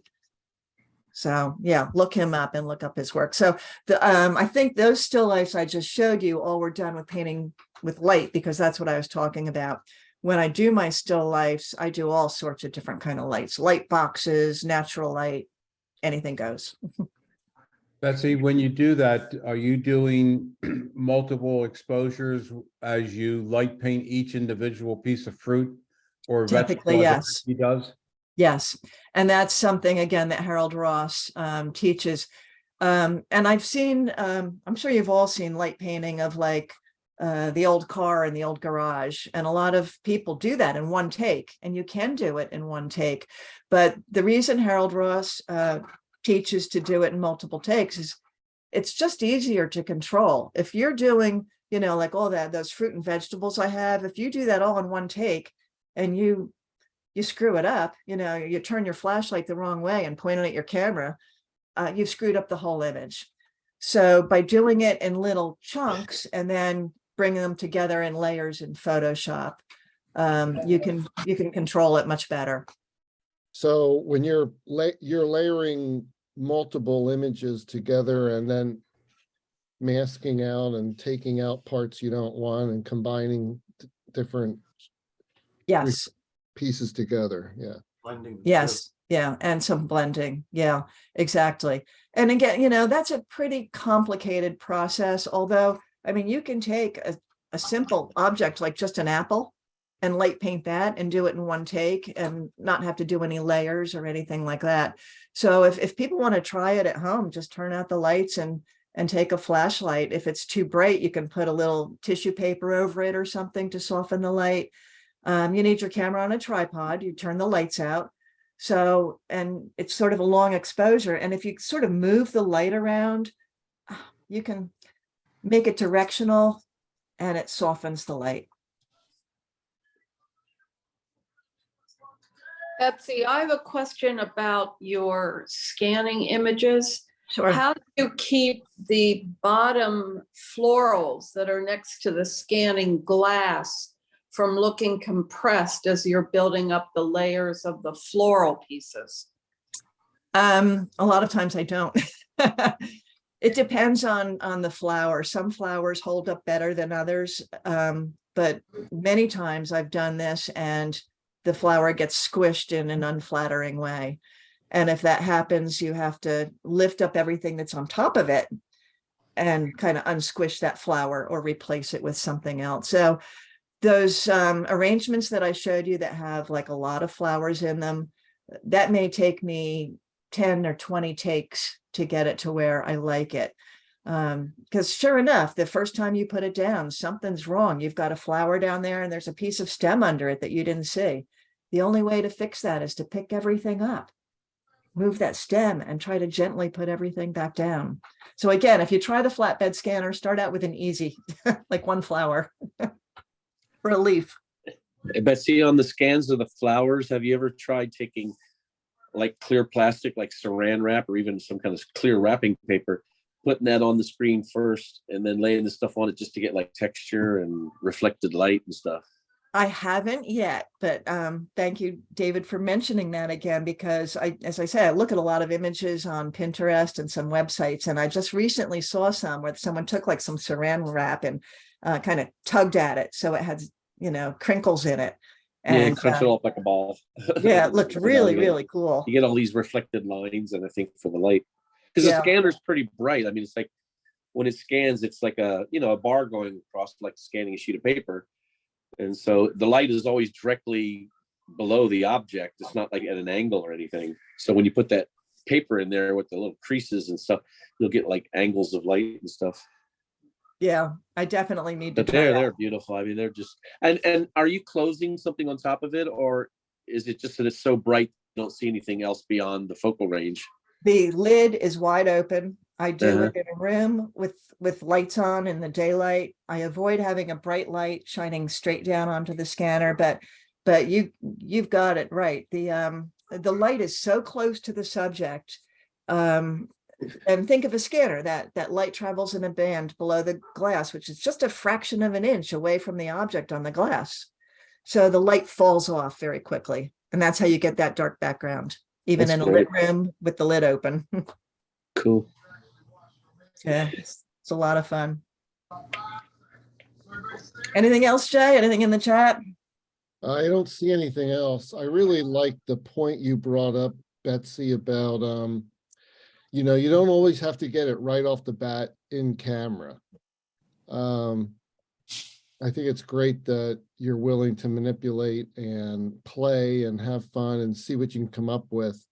So yeah, look him up and look up his work. So I think those still lifes I just showed you all were done with painting with light, because that's what I was talking about. When I do my still lifes, I do all sorts of different kind of lights, light boxes, natural light, anything goes. Betsy, when you do that, are you doing multiple exposures as you light paint each individual piece of fruit or Typically, vegetable? as yes. He does? Yes. And that's something, again, that Harold Ross teaches. And I've seen, I'm sure you've all seen light painting of like the old car in the old garage. And a lot of people do that in one take, and you can do it in one take. But the reason Harold Ross teaches to do it in multiple takes is it's just easier to control. If you're doing, you know, like all that, those fruit and vegetables I have, if you do that all in one take and you screw it up, you know, you turn your flashlight the wrong way and point it at your camera, you've screwed up the whole image. So by doing it in little chunks and then bringing them together in layers in Photoshop, you can control it much better. So when you're layering multiple images together and then masking out and taking out parts you don't want and combining different Yes. pieces together, yeah. Blending. the two. Yes. Yeah. And some blending. Yeah, exactly. And again, you know, that's a pretty complicated process. Although, I mean, you can take a simple object like just an apple and light paint that and do it in one take and not have to do any layers or anything like that. So if people want to try it at home, just turn out the lights and take a flashlight. If it's too bright, you can put a little tissue paper over it or something to soften the light. You need your camera on a tripod, you turn the lights out. So, and it's sort of a long exposure. And if you sort of move the light around, you can make it directional and it softens the light. Betsy, I have a question about your scanning images. Sure. How do you keep the bottom florals that are next to the scanning glass from looking compressed as you're building up the layers of the floral pieces? A lot of times I don't. It depends on the flower. Some flowers hold up better than others. But many times I've done this and the flower gets squished in an unflattering way. And if that happens, you have to lift up everything that's on top of it and kind of unsquish that flower or replace it with something else. So those arrangements that I showed you that have like a lot of flowers in them, that may take me 10 or 20 takes to get it to where I like it. Because sure enough, the first time you put it down, something's wrong. You've got a flower down there and there's a piece of stem under it that you didn't see. The only way to fix that is to pick everything up, move that stem and try to gently put everything back down. So again, if you try the flatbed scanner, start out with an easy, like one flower or a leaf. But see, on the scans of the flowers, have you ever tried taking like clear plastic, like saran wrap, or even some kind of clear wrapping paper, putting that on the screen first and then laying the stuff on it just to get like texture and reflected light and stuff? I haven't yet, but thank you, David, for mentioning that again, because as I said, I look at a lot of images on Pinterest and some websites, and I just recently saw some where someone took like some saran wrap and kind of tugged at it. So it had, you know, crinkles in it. And crunch it all up like a ball. yeah, it looked really, really cool. You get all these reflected lines, and I think for the light, because the scanner's pretty bright. I mean, it's like when it scans, it's like a bar going across, like scanning a sheet of paper. And so the light is always directly below the object. It's not like at an angle or anything. So when you put that paper in there with the little creases and stuff, you'll get like angles of light and stuff. Yeah, I definitely need to. But they're beautiful. I mean, they're just, and are you closing something on top of it, or is it just that it's so bright you don't see anything else beyond the focal range? The lid is wide open. I do it in a room with lights on in the daylight. I avoid having a bright light shining straight down onto the scanner, but you've got it right. The light is so close to the subject. And think of a scanner that light travels in a band below the glass, which is just a fraction of an inch away from the object on the glass. So the light falls off very quickly. And that's how you get that dark background, even That's in a lit great. room with the lid open. Cool. Yeah, it's a lot of fun. Anything else, Jay? Anything in the chat? I don't see anything else. I really like the point you brought up, Betsy, about, you know, you don't always have to get it right off the bat in camera. I think it's great that you're willing to manipulate and play and have fun and see what you can come up with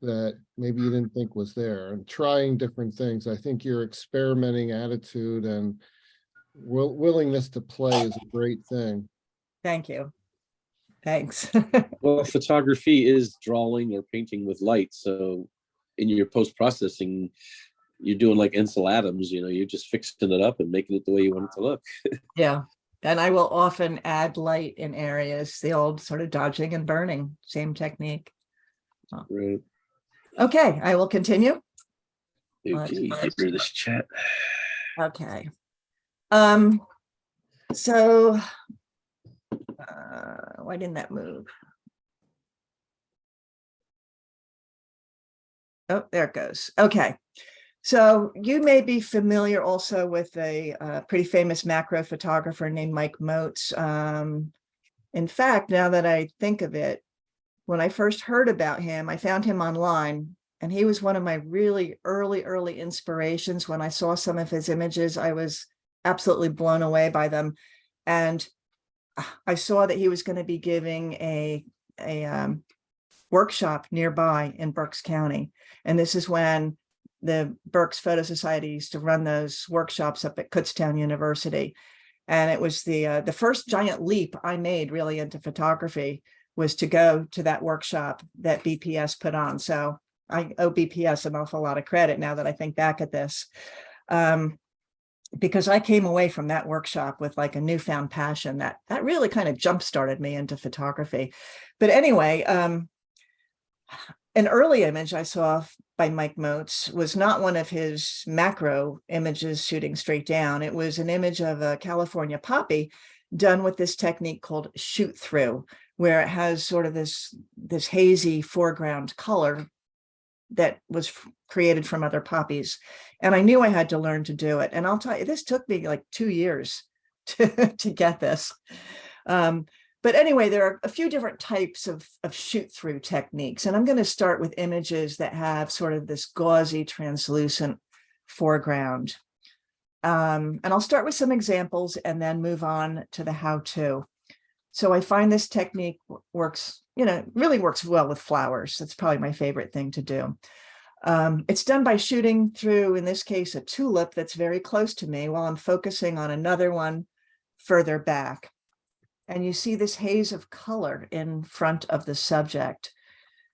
that maybe you didn't think was there, and trying different things. I think your experimenting attitude and willingness to play is a great thing. Thank you. Thanks. Well, photography is drawing or painting with light. So in your post-processing, you're doing like Ansel Adams, you know, you're just fixing it up and making it the way you want it to look. Yeah. And I will often add light in areas, the old sort of dodging and burning, same technique. Right. Okay, I will continue. Okay, get rid of this chat. Okay. So why didn't that move? Oh, there it goes. Okay. So you may be familiar also with a pretty famous macro photographer named Mike Moats. In fact, now that I think of it, when I first heard about him, I found him online, and he was one of my really early inspirations. When I saw some of his images, I was absolutely blown away by them. And I saw that he was going to be giving a workshop nearby in Berks County. And this is when the Berks Photo Society used to run those workshops up at Kutztown University. And it was the first giant leap I made really into photography was to go to that workshop that BPS put on. So I owe BPS an awful lot of credit now that I think back at this. Because I came away from that workshop with like a newfound passion that really kind of jump-started me into photography. But anyway, an early image I saw by Mike Moats was not one of his macro images shooting straight down. It was an image of a California poppy done with this technique called shoot through, where it has sort of this hazy foreground color that was created from other poppies. And I knew I had to learn to do it. And I'll tell you, this took me like 2 years to get this. But anyway, there are a few different types of shoot through techniques. And I'm going to start with images that have sort of this gauzy, translucent foreground. And I'll start with some examples and then move on to the how-to. So I find this technique works, really works well with flowers. That's probably my favorite thing to do. It's done by shooting through, in this case, a tulip that's very close to me while I'm focusing on another one further back. And you see this haze of color in front of the subject.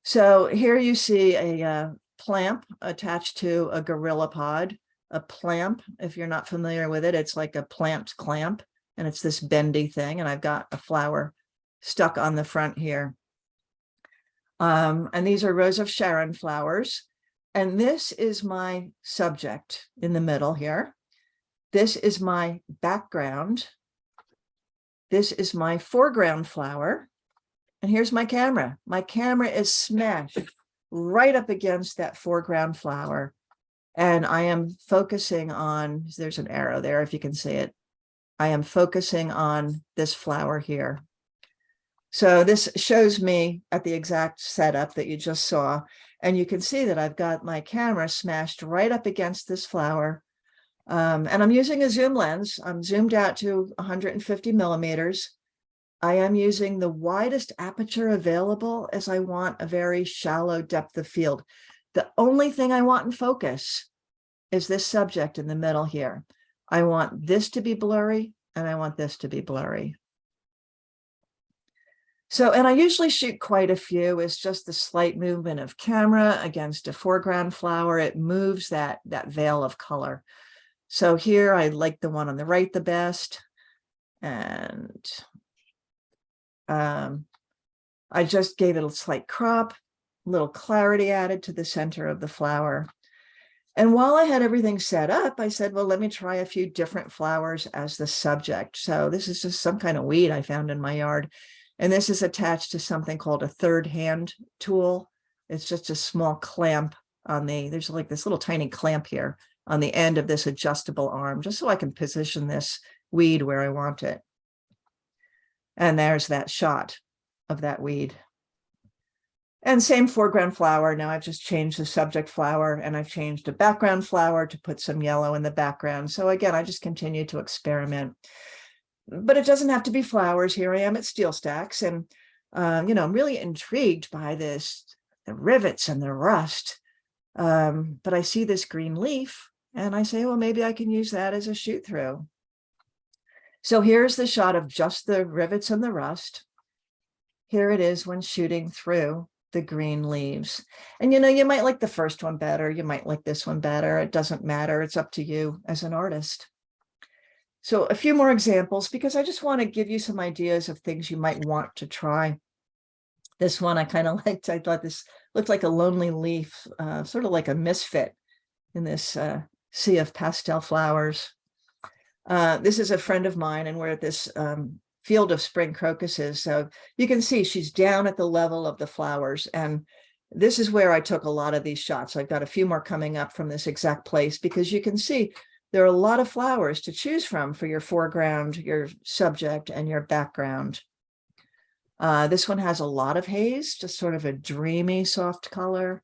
So here you see a plamp attached to a gorilla pod. A plamp, if you're not familiar with it, it's like a plamped clamp, and it's this bendy thing. And I've got a flower stuck on the front here. And these are Rose of Sharon flowers. And this is my subject in the middle here. This is my background. This is my foreground flower. And here's my camera. My camera is smashed right up against that foreground flower. And I am focusing on, there's an arrow there if you can see it. I am focusing on this flower here. So this shows me at the exact setup that you just saw. And you can see that I've got my camera smashed right up against this flower. And I'm using a zoom lens. I'm zoomed out to 150 millimeters. I am using the widest aperture available as I want a very shallow depth of field. The only thing I want in focus is this subject in the middle here. I want this to be blurry and I want this to be blurry. So, and I usually shoot quite a few. It's just the slight movement of camera against a foreground flower. It moves that veil of color. So here I like the one on the right the best. And I just gave it a slight crop, a little clarity added to the center of the flower. And while I had everything set up, I said, well, let me try a few different flowers as the subject. So this is just some kind of weed I found in my yard. And this is attached to something called a third hand tool. It's just a small clamp on there's like this little tiny clamp here on the end of this adjustable arm, just so I can position this weed where I want it. And there's that shot of that weed. And same foreground flower. Now I've just changed the subject flower, and I've changed a background flower to put some yellow in the background. So again, I just continue to experiment. But it doesn't have to be flowers. Here I am at Steel Stacks, and I'm really intrigued by the rivets and the rust. But I see this green leaf, and I say, well, maybe I can use that as a shoot through. So here's the shot of just the rivets and the rust. Here it is when shooting through the green leaves. And you might like the first one better. You might like this one better. It doesn't matter. It's up to you as an artist. So a few more examples, because I just want to give you some ideas of things you might want to try. This one I kind of liked. I thought this looked like a lonely leaf, sort of like a misfit in this sea of pastel flowers. This is a friend of mine, and we're at this field of spring crocuses. So you can see she's down at the level of the flowers. And this is where I took a lot of these shots. I've got a few more coming up from this exact place, because you can see there are a lot of flowers to choose from for your foreground, your subject, and your background. This one has a lot of haze, just sort of a dreamy, soft color.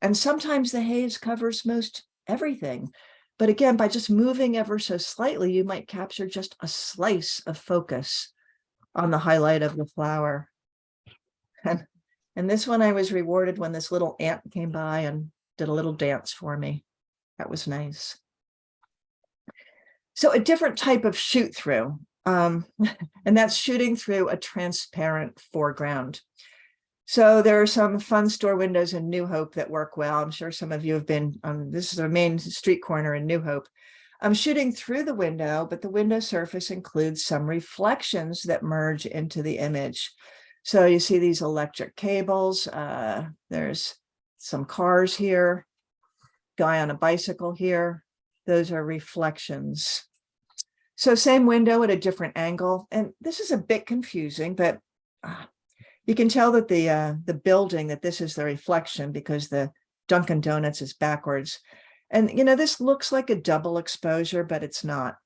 And sometimes the haze covers most everything. But again, by just moving ever so slightly, you might capture just a slice of focus on the highlight of the flower. And this one I was rewarded when this little ant came by and did a little dance for me. That was nice. So a different type of shoot through, and that's shooting through a transparent foreground. So there are some fun store windows in New Hope that work well. I'm sure some of you have been on, this is our main street corner in New Hope. I'm shooting through the window, but the window surface includes some reflections that merge into the image. So you see these electric cables, there's some cars here, guy on a bicycle here. Those are reflections. So same window at a different angle. And this is a bit confusing, but you can tell that the building, that this is the reflection, because the Dunkin' Donuts is backwards. And, this looks like a double exposure, but it's not.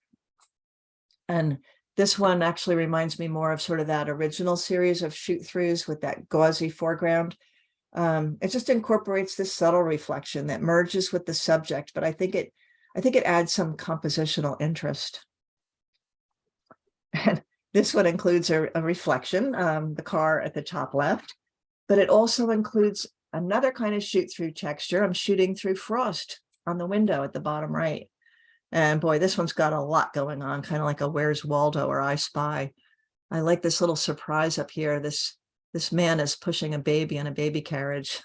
And this one actually reminds me more of sort of that original series of shoot throughs with that gauzy foreground. It just incorporates this subtle reflection that merges with the subject, but I think it adds some compositional interest. And this one includes a reflection, the car at the top left, but it also includes another kind of shoot through texture. I'm shooting through frost on the window at the bottom right. And boy, this one's got a lot going on, kind of like a Where's Waldo or I Spy. I like this little surprise up here. This man is pushing a baby in a baby carriage.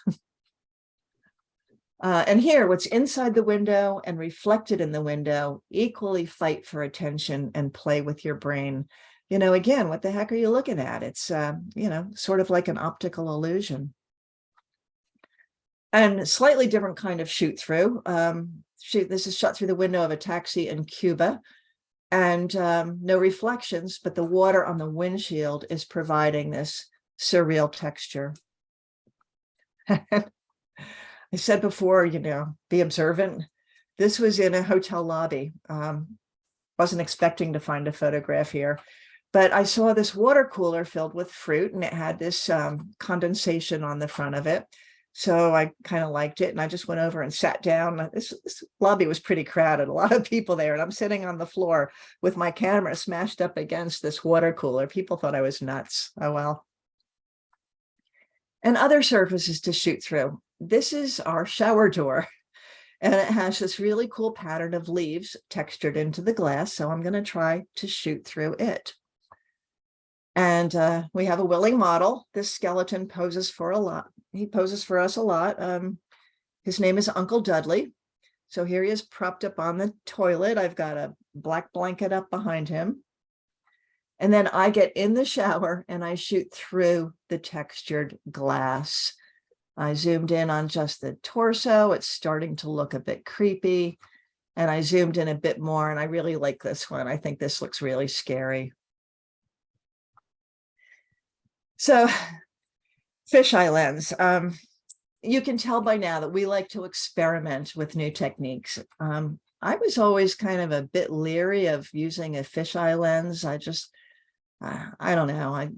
And here, what's inside the window and reflected in the window equally fight for attention and play with your brain. Again, what the heck are you looking at? It's, sort of like an optical illusion. And a slightly different kind of shoot through. This is shot through the window of a taxi in Cuba, and no reflections, but the water on the windshield is providing this surreal texture. I said before, be observant. This was in a hotel lobby. Wasn't expecting to find a photograph here, but I saw this water cooler filled with fruit, and it had this condensation on the front of it. So I kind of liked it, and I just went over and sat down. This lobby was pretty crowded, a lot of people there, and I'm sitting on the floor with my camera smashed up against this water cooler. People thought I was nuts. Oh, well. And other surfaces to shoot through. This is our shower door, and it has this really cool pattern of leaves textured into the glass. So I'm going to try to shoot through it. And we have a willing model. This skeleton poses for a lot. He poses for us a lot. His name is Uncle Dudley. So here he is propped up on the toilet. I've got a black blanket up behind him. And then I get in the shower and I shoot through the textured glass. I zoomed in on just the torso. It's starting to look a bit creepy. And I zoomed in a bit more, and I really like this one. I think this looks really scary. So fisheye lens. You can tell by now that we like to experiment with new techniques. I was always kind of a bit leery of using a fisheye lens. I don't know. I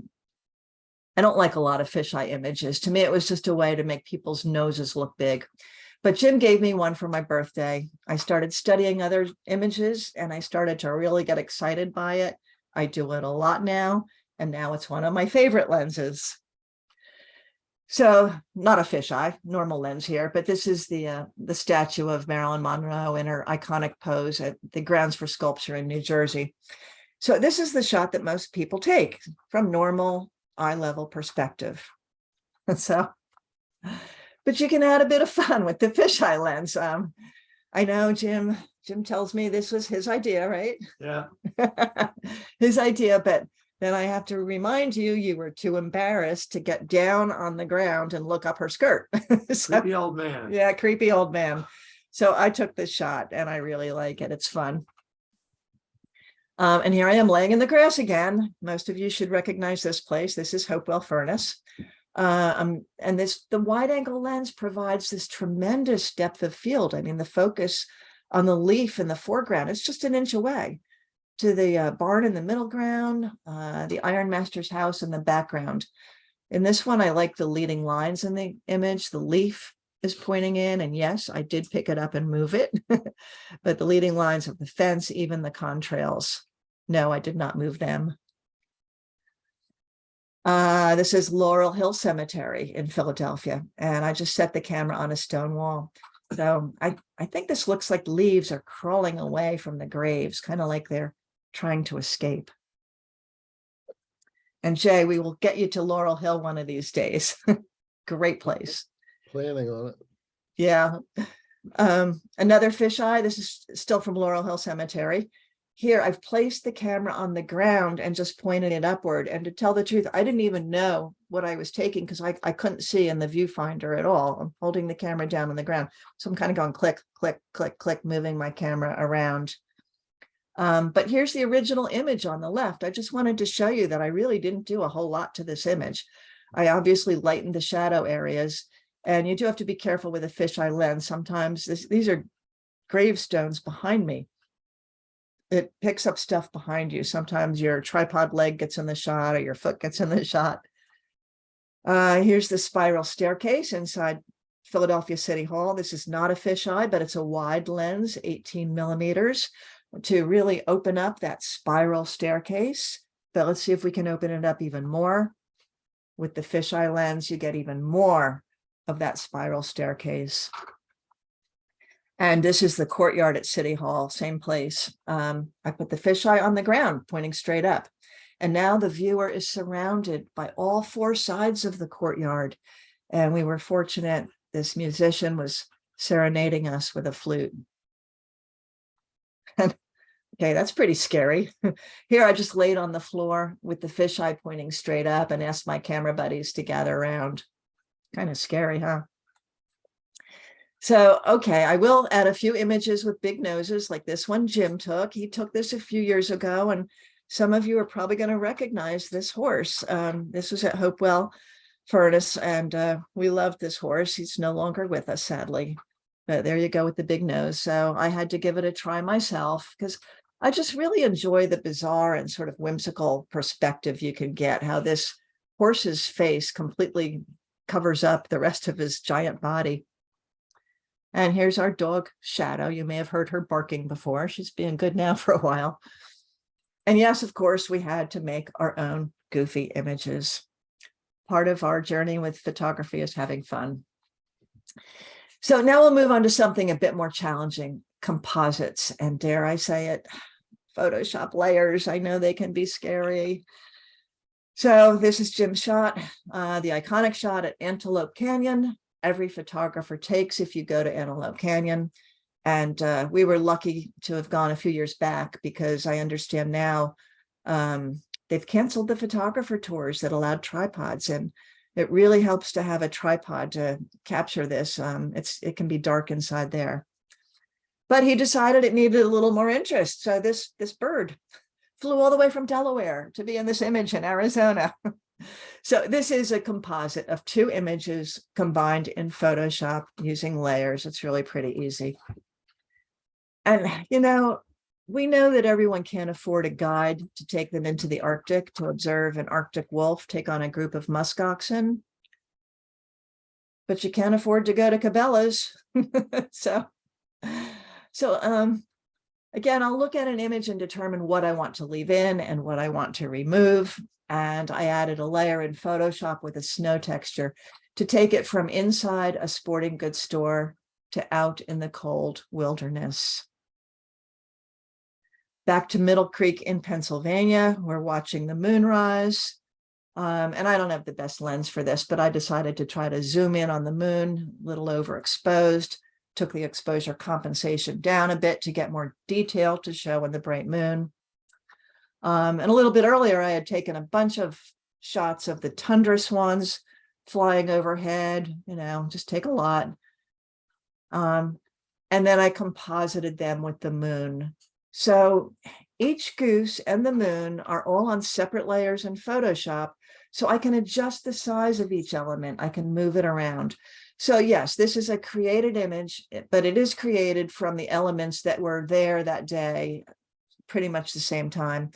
don't like a lot of fisheye images. To me, it was just a way to make people's noses look big. But Jim gave me one for my birthday. I started studying other images and I started to really get excited by it. I do it a lot now, and now it's one of my favorite lenses. So not a fisheye, normal lens here, but this is the statue of Marilyn Monroe in her iconic pose at the Grounds for Sculpture in New Jersey. So this is the shot that most people take from normal eye level perspective. So, but you can add a bit of fun with the fisheye lens. I know Jim tells me this was his idea, right? Yeah. His idea, but then I have to remind you, you were too embarrassed to get down on the ground and look up her skirt. So, Creepy old man. yeah, creepy old man. So I took this shot and I really like it. It's fun. And here I am laying in the grass again. Most of you should recognize this place. This is Hopewell Furnace. And the wide angle lens provides this tremendous depth of field. I mean, the focus on the leaf in the foreground, it's just an inch away to the barn in the middle ground, the ironmaster's house in the background. In this one, I like the leading lines in the image. The leaf is pointing in, and yes, I did pick it up and move it, but the leading lines of the fence, even the contrails, no, I did not move them. This is Laurel Hill Cemetery in Philadelphia, and I just set the camera on a stone wall. So I think this looks like leaves are crawling away from the graves, kind of like they're trying to escape. And Jay, we will get you to Laurel Hill one of these days. Great place. Planning on it. Yeah. Another fisheye. This is still from Laurel Hill Cemetery. Here, I've placed the camera on the ground and just pointed it upward. And to tell the truth, I didn't even know what I was taking because I couldn't see in the viewfinder at all. I'm holding the camera down on the ground. So I'm kind of going click, click, click, click, moving my camera around. But here's the original image on the left. I just wanted to show you that I really didn't do a whole lot to this image. I obviously lightened the shadow areas, and you do have to be careful with a fisheye lens. Sometimes these are gravestones behind me. It picks up stuff behind you. Sometimes your tripod leg gets in the shot or your foot gets in the shot. Here's the spiral staircase inside Philadelphia City Hall. This is not a fisheye, but it's a wide lens, 18 millimeters, to really open up that spiral staircase. But let's see if we can open it up even more. With the fisheye lens, you get even more of that spiral staircase. And this is the courtyard at City Hall, same place. I put the fisheye on the ground, pointing straight up. And now the viewer is surrounded by all four sides of the courtyard. And we were fortunate, this musician was serenading us with a flute. And okay, that's pretty scary. Here I just laid on the floor with the fisheye pointing straight up and asked my camera buddies to gather around. Kind of scary, huh? So, okay, I will add a few images with big noses like this one Jim took. He took this a few years ago, and some of you are probably going to recognize this horse. This was at Hopewell Furnace, and we loved this horse. He's no longer with us, sadly. But there you go with the big nose. So I had to give it a try myself because I just really enjoy the bizarre and sort of whimsical perspective you can get, how this horse's face completely covers up the rest of his giant body. And here's our dog, Shadow. You may have heard her barking before. She's being good now for a while. And yes, of course, we had to make our own goofy images. Part of our journey with photography is having fun. So now we'll move on to something a bit more challenging, composites. And dare I say it, Photoshop layers. I know they can be scary. So this is Jim's shot, the iconic shot at Antelope Canyon. Every photographer takes if you go to Antelope Canyon. And we were lucky to have gone a few years back because I understand now they've canceled the photographer tours that allowed tripods. And it really helps to have a tripod to capture this. It can be dark inside there. But he decided it needed a little more interest. So this bird flew all the way from Delaware to be in this image in Arizona. So this is a composite of 2 images combined in Photoshop using layers. It's really pretty easy. And, we know that everyone can't afford a guide to take them into the Arctic to observe an Arctic wolf take on a group of musk oxen. But you can't afford to go to Cabela's. Again, I'll look at an image and determine what I want to leave in and what I want to remove. And I added a layer in Photoshop with a snow texture to take it from inside a sporting goods store to out in the cold wilderness. Back to Middle Creek in Pennsylvania, we're watching the moonrise. And I don't have the best lens for this, but I decided to try to zoom in on the moon, a little overexposed, took the exposure compensation down a bit to get more detail to show in the bright moon. And a little bit earlier, I had taken a bunch of shots of the tundra swans flying overhead, just take a lot. And then I composited them with the moon. So each goose and the moon are all on separate layers in Photoshop. So I can adjust the size of each element. I can move it around. So yes, this is a created image, but it is created from the elements that were there that day, pretty much the same time.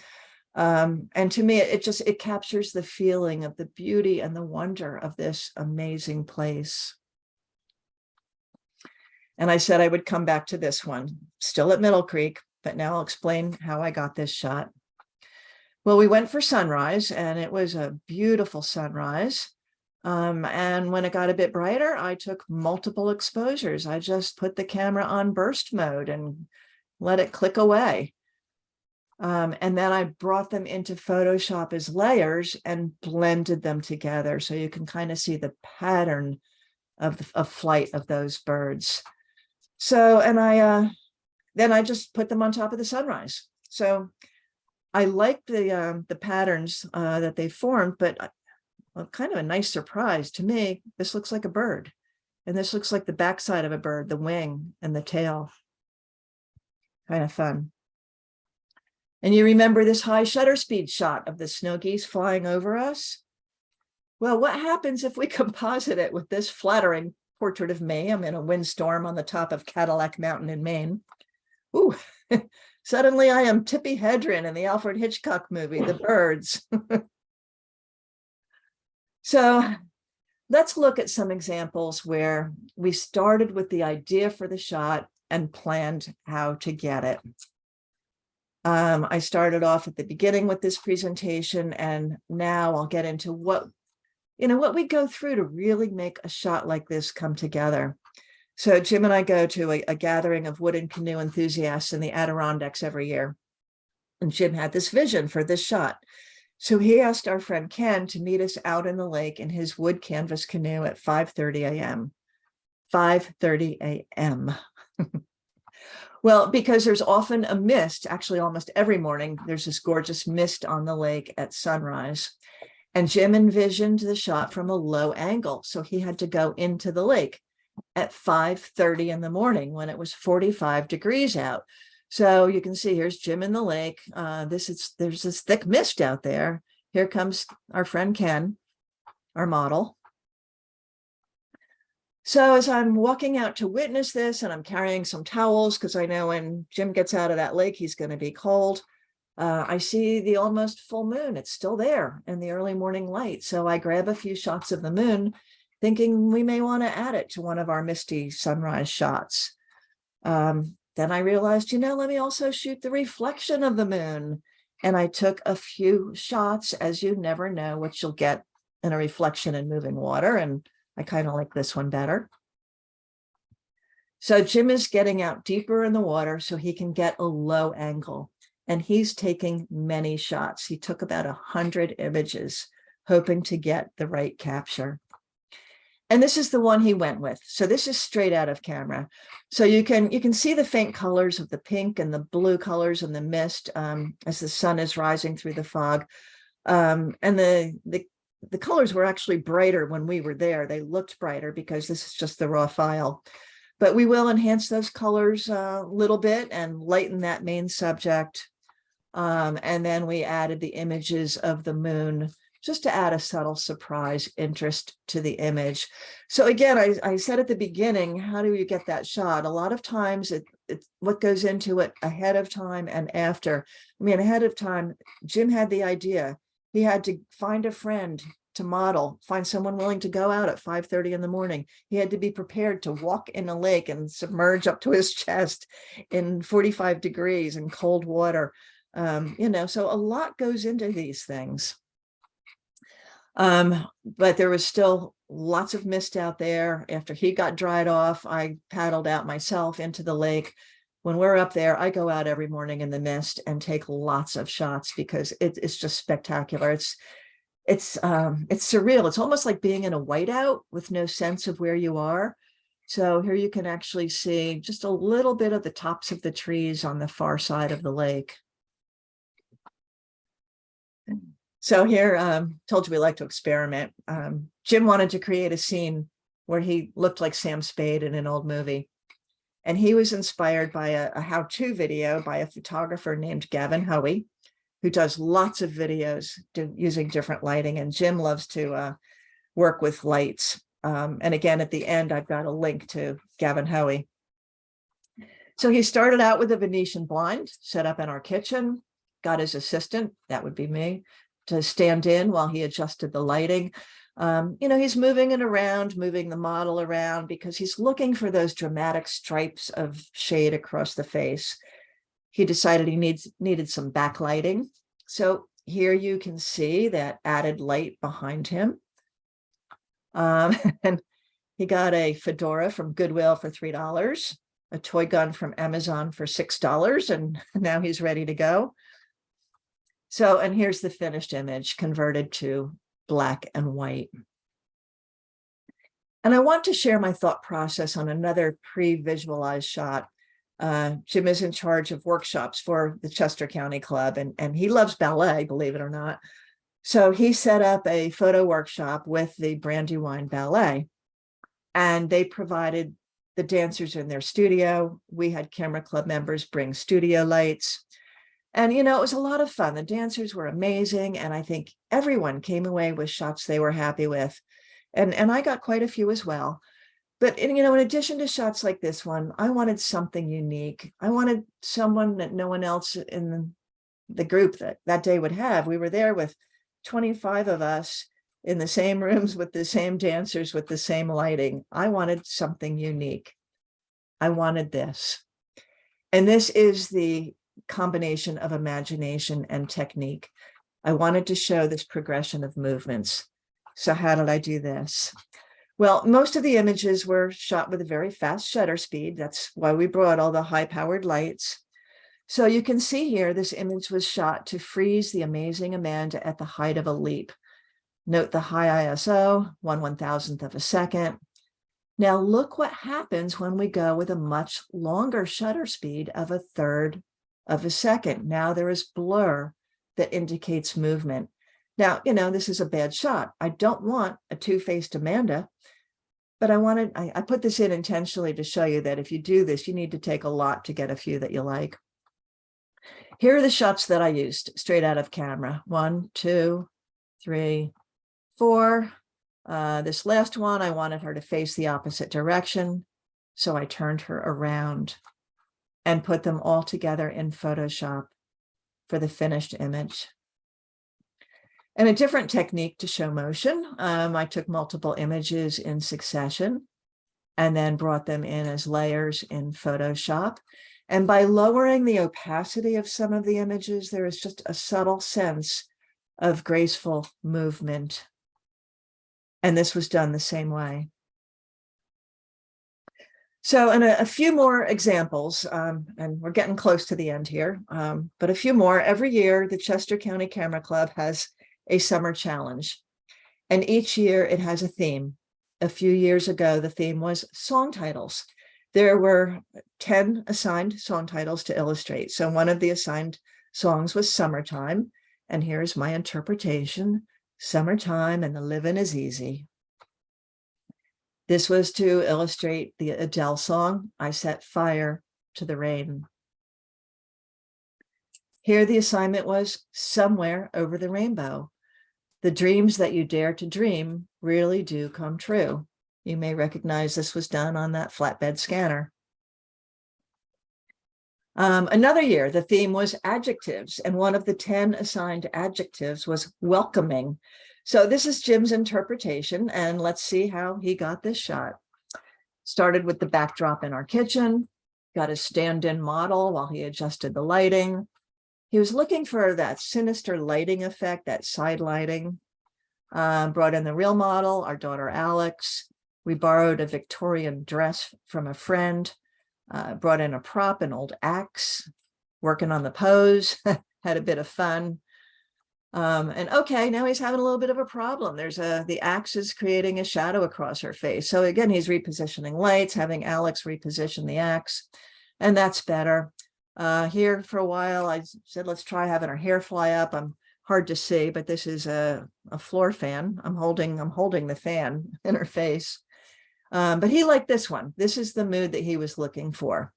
And to me, it captures the feeling of the beauty and the wonder of this amazing place. And I said I would come back to this one, still at Middle Creek, but now I'll explain how I got this shot. Well, we went for sunrise, and it was a beautiful sunrise. And when it got a bit brighter, I took multiple exposures. I just put the camera on burst mode and let it click away. And then I brought them into Photoshop as layers and blended them together. So you can kind of see the pattern of flight of those birds. So, and then I just put them on top of the sunrise. So I like the patterns that they formed, but kind of a nice surprise to me. This looks like a bird, and this looks like the backside of a bird, the wing and the tail. Kind of fun. And you remember this high shutter speed shot of the snow geese flying over us? Well, what happens if we composite it with this flattering portrait of me? I'm in a windstorm on the top of Cadillac Mountain in Maine. Ooh, suddenly I am Tippi Hedren in the Alfred Hitchcock movie, The Birds. So let's look at some examples where we started with the idea for the shot and planned how to get it. I started off at the beginning with this presentation, and now I'll get into what we go through to really make a shot like this come together. So Jim and I go to a gathering of wooden canoe enthusiasts in the Adirondacks every year. And Jim had this vision for this shot. So he asked our friend Ken to meet us out in the lake in his wood canvas canoe at 5:30 a.m. 5:30 a.m. Well, because there's often a mist, actually almost every morning, there's this gorgeous mist on the lake at sunrise. And Jim envisioned the shot from a low angle. So he had to go into the lake at 5:30 in the morning when it was 45 degrees out. So you can see here's Jim in the lake. There's this thick mist out there. Here comes our friend Ken, our model. So as I'm walking out to witness this, and I'm carrying some towels because I know when Jim gets out of that lake, he's going to be cold. I see the almost full moon. It's still there in the early morning light. So I grab a few shots of the moon, thinking we may want to add it to one of our misty sunrise shots. Then I realized, let me also shoot the reflection of the moon. And I took a few shots, as you never know what you'll get in a reflection in moving water. And I kind of like this one better. So Jim is getting out deeper in the water so he can get a low angle. And he's taking many shots. He took about 100 images, hoping to get the right capture. And this is the one he went with. So this is straight out of camera. So you can see the faint colors of the pink and the blue colors in the mist as the sun is rising through the fog. And the colors were actually brighter when we were there. They looked brighter because this is just the raw file. But we will enhance those colors a little bit and lighten that main subject. And then we added the images of the moon just to add a subtle surprise interest to the image. So again, I said at the beginning, how do you get that shot? A lot of times it's what goes into it ahead of time and after. I mean, ahead of time, Jim had the idea. He had to find a friend to model, find someone willing to go out at 5:30 in the morning. He had to be prepared to walk in a lake and submerge up to his chest in 45 degrees in cold water. So a lot goes into these things. But there was still lots of mist out there. After he got dried off, I paddled out myself into the lake. When we're up there, I go out every morning in the mist and take lots of shots because it's just spectacular. It's surreal. It's almost like being in a whiteout with no sense of where you are. So here you can actually see just a little bit of the tops of the trees on the far side of the lake. So here, told you we like to experiment. Jim wanted to create a scene where he looked like Sam Spade in an old movie. And he was inspired by a how-to video by a photographer named Gavin Hoey, who does lots of videos using different lighting. And Jim loves to work with lights. And again, at the end, I've got a link to Gavin Hoey. So he started out with a Venetian blind set up in our kitchen, got his assistant, that would be me, to stand in while he adjusted the lighting. He's moving it around, moving the model around because he's looking for those dramatic stripes of shade across the face. He decided he needed some backlighting. So here you can see that added light behind him. And he got a fedora from Goodwill for $3, a toy gun from Amazon for $6, and now he's ready to go. So, and here's the finished image converted to black and white. And I want to share my thought process on another pre-visualized shot. Jim is in charge of workshops for the Chester County Club, and he loves ballet, believe it or not. So he set up a photo workshop with the Brandywine Ballet, and they provided the dancers in their studio. We had camera club members bring studio lights. And, it was a lot of fun. The dancers were amazing. And I think everyone came away with shots they were happy with. And I got quite a few as well. But, in addition to shots like this one, I wanted something unique. I wanted someone that no one else in the group that day would have. We were there with 25 of us in the same rooms with the same dancers, with the same lighting. I wanted something unique. I wanted this. And this is the combination of imagination and technique. I wanted to show this progression of movements. So how did I do this? Well, most of the images were shot with a very fast shutter speed. That's why we brought all the high-powered lights. So you can see here, this image was shot to freeze the amazing Amanda at the height of a leap. Note the high ISO, 1/1000th of a second. Now look what happens when we go with a much longer shutter speed of 1/3 of a second. Now there is blur that indicates movement. Now, this is a bad shot. I don't want a two-faced Amanda, but I put this in intentionally to show you that if you do this, you need to take a lot to get a few that you like. Here are the shots that I used straight out of camera. 1, 2, 3, 4. This last one, I wanted her to face the opposite direction. So I turned her around and put them all together in Photoshop for the finished image. And a different technique to show motion. I took multiple images in succession and then brought them in as layers in Photoshop. And by lowering the opacity of some of the images, there is just a subtle sense of graceful movement. And this was done the same way. So, and a few more examples, and we're getting close to the end here, but a few more. Every year, the Chester County Camera Club has a summer challenge, and each year it has a theme. A few years ago, the theme was song titles. There were 10 assigned song titles to illustrate. So one of the assigned songs was Summertime, and here's my interpretation: Summertime and the living is easy. This was to illustrate the Adele song, I Set Fire to the Rain. Here the assignment was Somewhere Over the Rainbow. The dreams that you dare to dream really do come true. You may recognize this was done on that flatbed scanner. Another year, the theme was adjectives, and one of the 10 assigned adjectives was welcoming. So this is Jim's interpretation, and let's see how he got this shot. Started with the backdrop in our kitchen, got a stand-in model while he adjusted the lighting. He was looking for that sinister lighting effect, that side lighting. Brought in the real model, our daughter Alex. We borrowed a Victorian dress from a friend. Brought in a prop, an old axe, working on the pose, had a bit of fun. And okay, now he's having a little bit of a problem. The axe is creating a shadow across her face. So again, he's repositioning lights, having Alex reposition the axe, and that's better. Here for a while, I said, let's try having our hair fly up. I'm hard to see, but this is a floor fan. I'm holding the fan in her face. But he liked this one. This is the mood that he was looking for.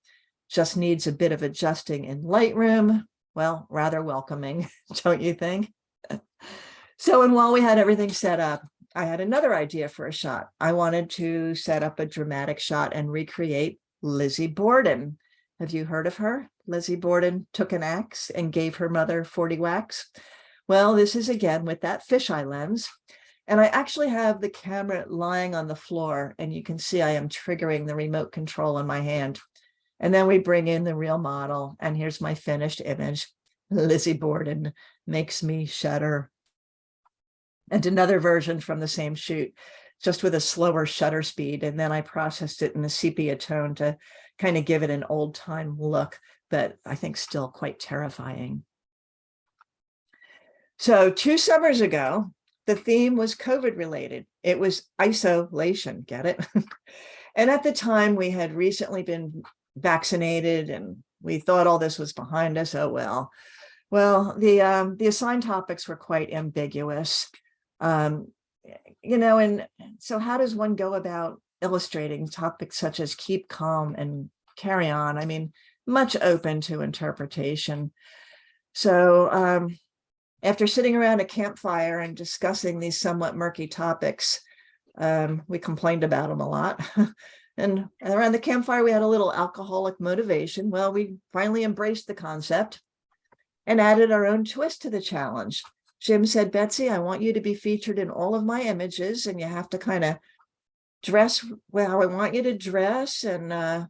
Just needs a bit of adjusting in Lightroom. Well, rather welcoming, don't you think? So, and while we had everything set up, I had another idea for a shot. I wanted to set up a dramatic shot and recreate Lizzie Borden. Have you heard of her? Lizzie Borden took an axe and gave her mother 40 whacks. Well, this is again with that fisheye lens. And I actually have the camera lying on the floor, and you can see I am triggering the remote control in my hand. And then we bring in the real model, and here's my finished image. Lizzie Borden makes me shudder. And another version from the same shoot, just with a slower shutter speed. And then I processed it in a sepia tone to kind of give it an old time look, but I think still quite terrifying. So 2 summers ago, the theme was COVID related. It was isolation, get it? And at the time we had recently been vaccinated and we thought all this was behind us. Oh, well. Well, the assigned topics were quite ambiguous. And so how does one go about illustrating topics such as keep calm and carry on? I mean, much open to interpretation. So after sitting around a campfire and discussing these somewhat murky topics, we complained about them a lot. And around the campfire, we had a little alcoholic motivation. Well, we finally embraced the concept and added our own twist to the challenge. Jim said, Betsy, I want you to be featured in all of my images, and you have to kind of dress how I want you to dress and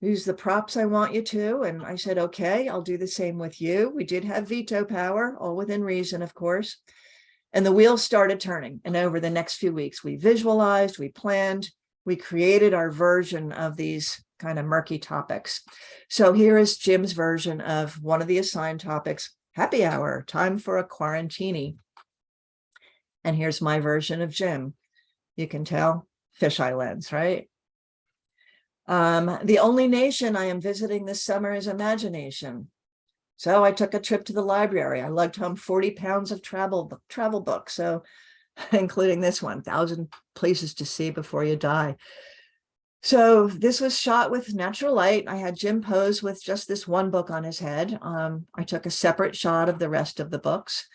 use the props I want you to. And I said, okay, I'll do the same with you. We did have veto power, all within reason, of course. And the wheels started turning. And over the next few weeks, we visualized, we planned, we created our version of these kind of murky topics. So here is Jim's version of one of the assigned topics, happy hour, time for a quarantini. And here's my version of Jim. You can tell, fisheye lens, right? The only nation I am visiting this summer is imagination. So I took a trip to the library. I lugged home 40 pounds of travel books. So including this one, 1,000 places to see before you die. So this was shot with natural light. I had Jim pose with just this one book on his head. I took a separate shot of the rest of the books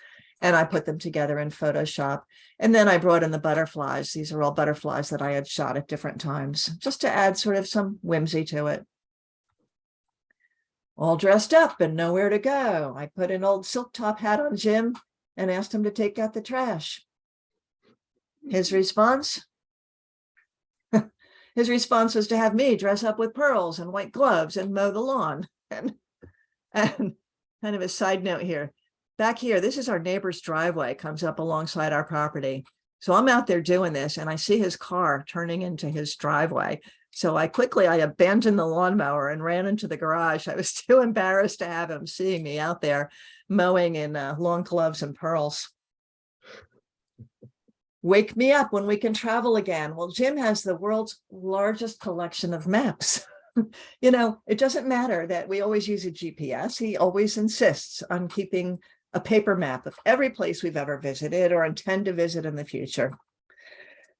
and I put them together in Photoshop. And then I brought in the butterflies. These are all butterflies that I had shot at different times, just to add sort of some whimsy to it. All dressed up and nowhere to go. I put an old silk top hat on Jim and asked him to take out the trash. His response? His response was to have me dress up with pearls and white gloves and mow the lawn. And kind of a side note here. Back here, this is our neighbor's driveway, comes up alongside our property. So I'm out there doing this and I see his car turning into his driveway. So I abandoned the lawnmower and ran into the garage. I was too embarrassed to have him seeing me out there mowing in long gloves and pearls. Wake me up when we can travel again. Well, Jim has the world's largest collection of maps. It doesn't matter that we always use a GPS. He always insists on keeping a paper map of every place we've ever visited or intend to visit in the future.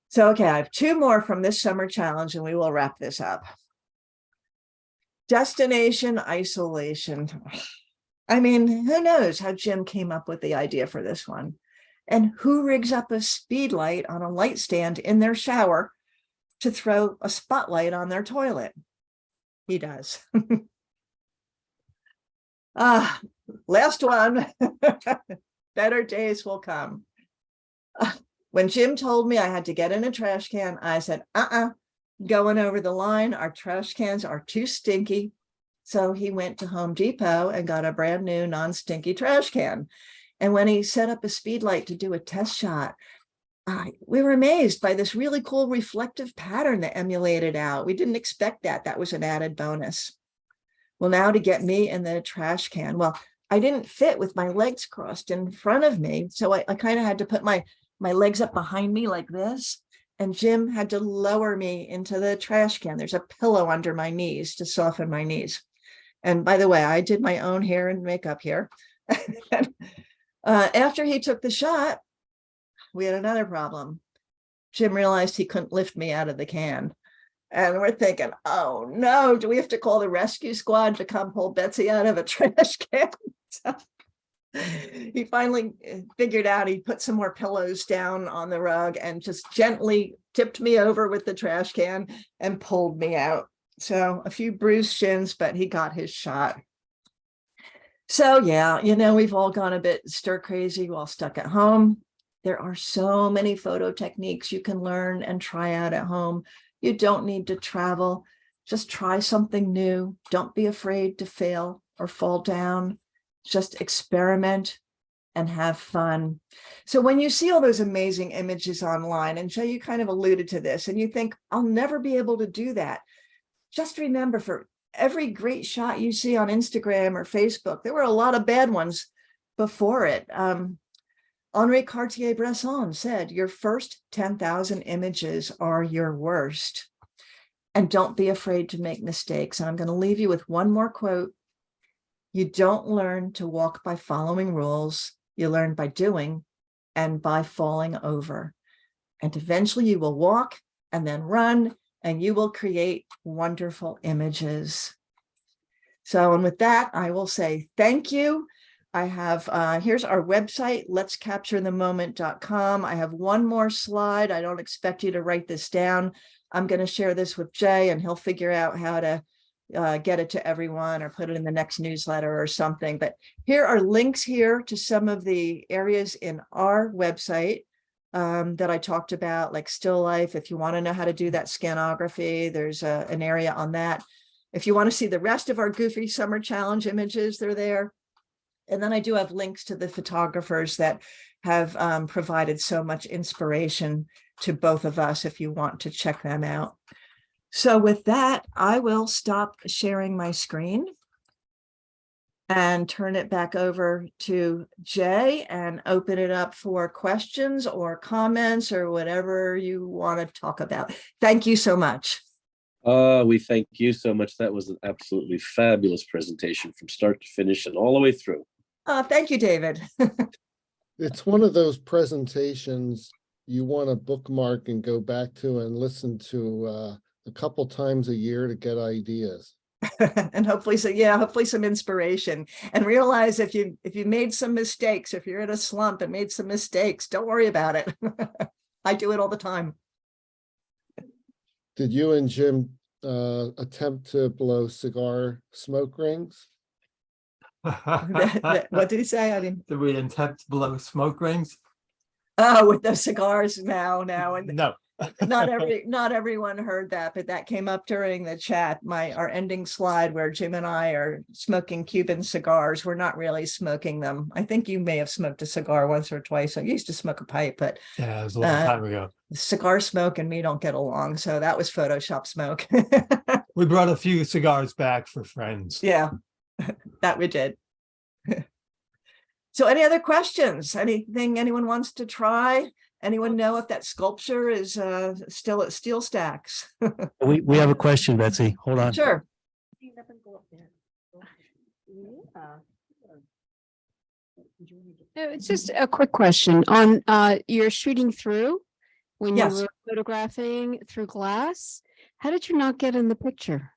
So, okay, I have 2 more from this summer challenge and we will wrap this up. Destination isolation. I mean, who knows how Jim came up with the idea for this one? And who rigs up a speed light on a light stand in their shower to throw a spotlight on their toilet? He does. Last one. Better days will come. When Jim told me I had to get in a trash can, I said, going over the line. Our trash cans are too stinky. So he went to Home Depot and got a brand new non-stinky trash can. And when he set up a speed light to do a test shot, we were amazed by this really cool reflective pattern that emulated out. We didn't expect that. That was an added bonus. Well, now to get me in the trash can. Well, I didn't fit with my legs crossed in front of me. So I kind of had to put my legs up behind me like this. And Jim had to lower me into the trash can. There's a pillow under my knees to soften my knees. And by the way, I did my own hair and makeup here. After he took the shot, we had another problem. Jim realized he couldn't lift me out of the can. And we're thinking, oh no, do we have to call the rescue squad to come pull Betsy out of a trash can? So he finally figured out, he put some more pillows down on the rug and just gently tipped me over with the trash can and pulled me out. So a few bruised shins, but he got his shot. So yeah, we've all gone a bit stir crazy while stuck at home. There are so many photo techniques you can learn and try out at home. You don't need to travel. Just try something new. Don't be afraid to fail or fall down. Just experiment and have fun. So when you see all those amazing images online, and Jay, you kind of alluded to this, and you think, I'll never be able to do that. Just remember, for every great shot you see on Instagram or Facebook, there were a lot of bad ones before it. Henri Cartier-Bresson said, your first 10,000 images are your worst. And don't be afraid to make mistakes. And I'm going to leave you with one more quote. You don't learn to walk by following rules. You learn by doing and by falling over. And eventually you will walk and then run, and you will create wonderful images. So, and with that, I will say thank you. I have, here's our website, letscapturethemoment.com. I have one more slide. I don't expect you to write this down. I'm going to share this with Jay, and he'll figure out how to get it to everyone or put it in the next newsletter or something. But here are links here to some of the areas in our website that I talked about, like still life. If you want to know how to do that scanography, there's an area on that. If you want to see the rest of our Goofy Summer Challenge images, they're there. And then I do have links to the photographers that have provided so much inspiration to both of us if you want to check them out. So with that, I will stop sharing my screen and turn it back over to Jay and open it up for questions or comments or whatever you want to talk about. Thank you so much. We thank you so much. That was an absolutely fabulous presentation from start to finish and all the way through. Thank you, David. It's one of those presentations you want to bookmark and go back to and listen to a couple times a year to get ideas. And hopefully, so yeah, hopefully some inspiration, and realize if you made some mistakes, if you're in a slump and made some mistakes, don't worry about it. I do it all the time. Did you and Jim attempt to blow cigar smoke rings? What did he say? I didn't. Did we attempt to blow smoke rings? Oh, with those cigars now, and No. not everyone heard that, but that came up during the chat. Our ending slide where Jim and I are smoking Cuban cigars. We're not really smoking them. I think you may have smoked a cigar once or twice. I used to smoke a pipe, but Yeah, it was a long time ago. Cigar smoke and me don't get along. So that was Photoshop smoke. We brought a few cigars back for friends. Yeah, that we did. So any other questions? Anything anyone wants to try? Anyone know if that sculpture is still at Steel Stacks? We have a question, Betsy. Hold on. Sure. It's just a quick question on you're shooting through when Yes. you were photographing through glass. How did you not get in the picture?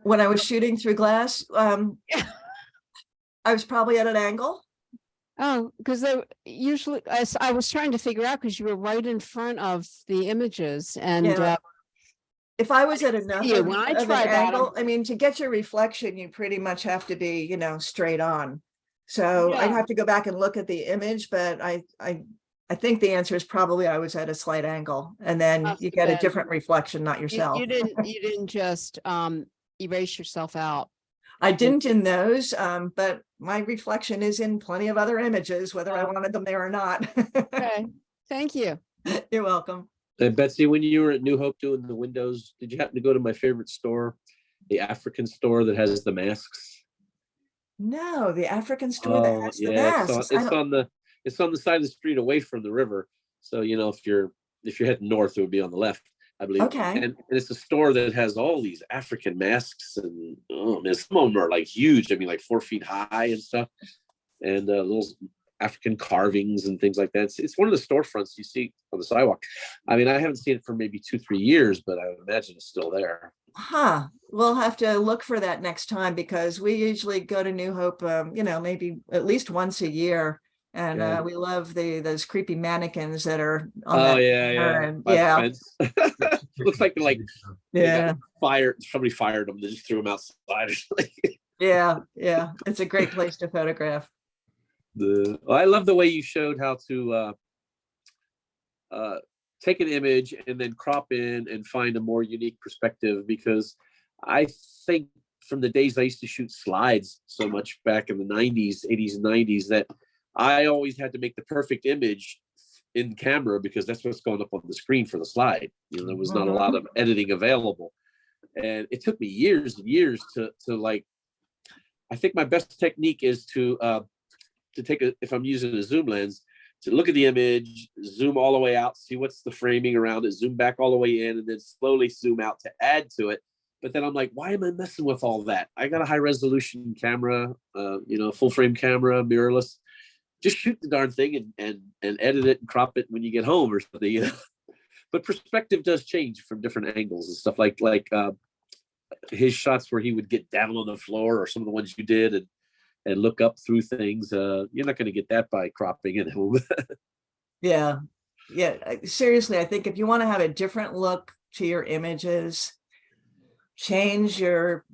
When I was shooting through glass, I was probably at an angle. Oh, because they usually, I was trying to figure out because you were right in front of the images and Yeah. If I was at enough Yeah, of when I of an tried that, angle, I mean, to get your reflection, you pretty much have to be, straight on. So I'd Yeah. have to go back and look at the image, but I think the answer is probably I was at a slight angle, and then Must you have get a been. different reflection, not you, yourself. you didn't just erase yourself out. I didn't in those, but my reflection is in plenty of other images, whether I Oh. wanted them there or not. Okay, thank you. You're welcome. And Betsy, when you were at New Hope doing the windows, did you happen to go to my favorite store, the African store that has the masks? No, the African store that has the yeah, masks. I don't- it's on the side of the street away from the river. So if you're heading north, it would be on the left, I believe. Okay. And it's a store that has all these African masks, and oh man, some of them are like huge. I mean, like 4 feet high and stuff, and little African carvings and things like that. It's one of the storefronts you see on the sidewalk. I mean, I haven't seen it for maybe 2-3 years, but I would imagine it's still there. Huh, we'll have to look for that next time because we usually go to New Hope, maybe at least once a year. And Yeah. we love those creepy mannequins that are on Oh that yeah, corner, yeah. and By the yeah, fence. Looks like they yeah, got fired. Somebody fired them. They just threw them outside. yeah. It's a great place to photograph. I love the way you showed how to take an image and then crop in and find a more unique perspective, because I think from the days I used to shoot slides so much back in the 90s, 80s and 90s, that I always had to make the perfect image in camera because that's what's going up on the screen for the slide. There was not a lot of editing available. And it took me years and years to like, I think my best technique is to take if I'm using a zoom lens, to look at the image, zoom all the way out, see what's the framing around it, zoom back all the way in, and then slowly zoom out to add to it. But then I'm like, why am I messing with all that? I got a high resolution camera, full frame camera, mirrorless. Just shoot the darn thing and edit it and crop it when you get home or something. But perspective does change from different angles and stuff, like his shots where he would get down on the floor, or some of the ones you did, and look up through things. You're not going to get that by cropping it home. Yeah. Seriously, I think if you want to have a different look to your images, change your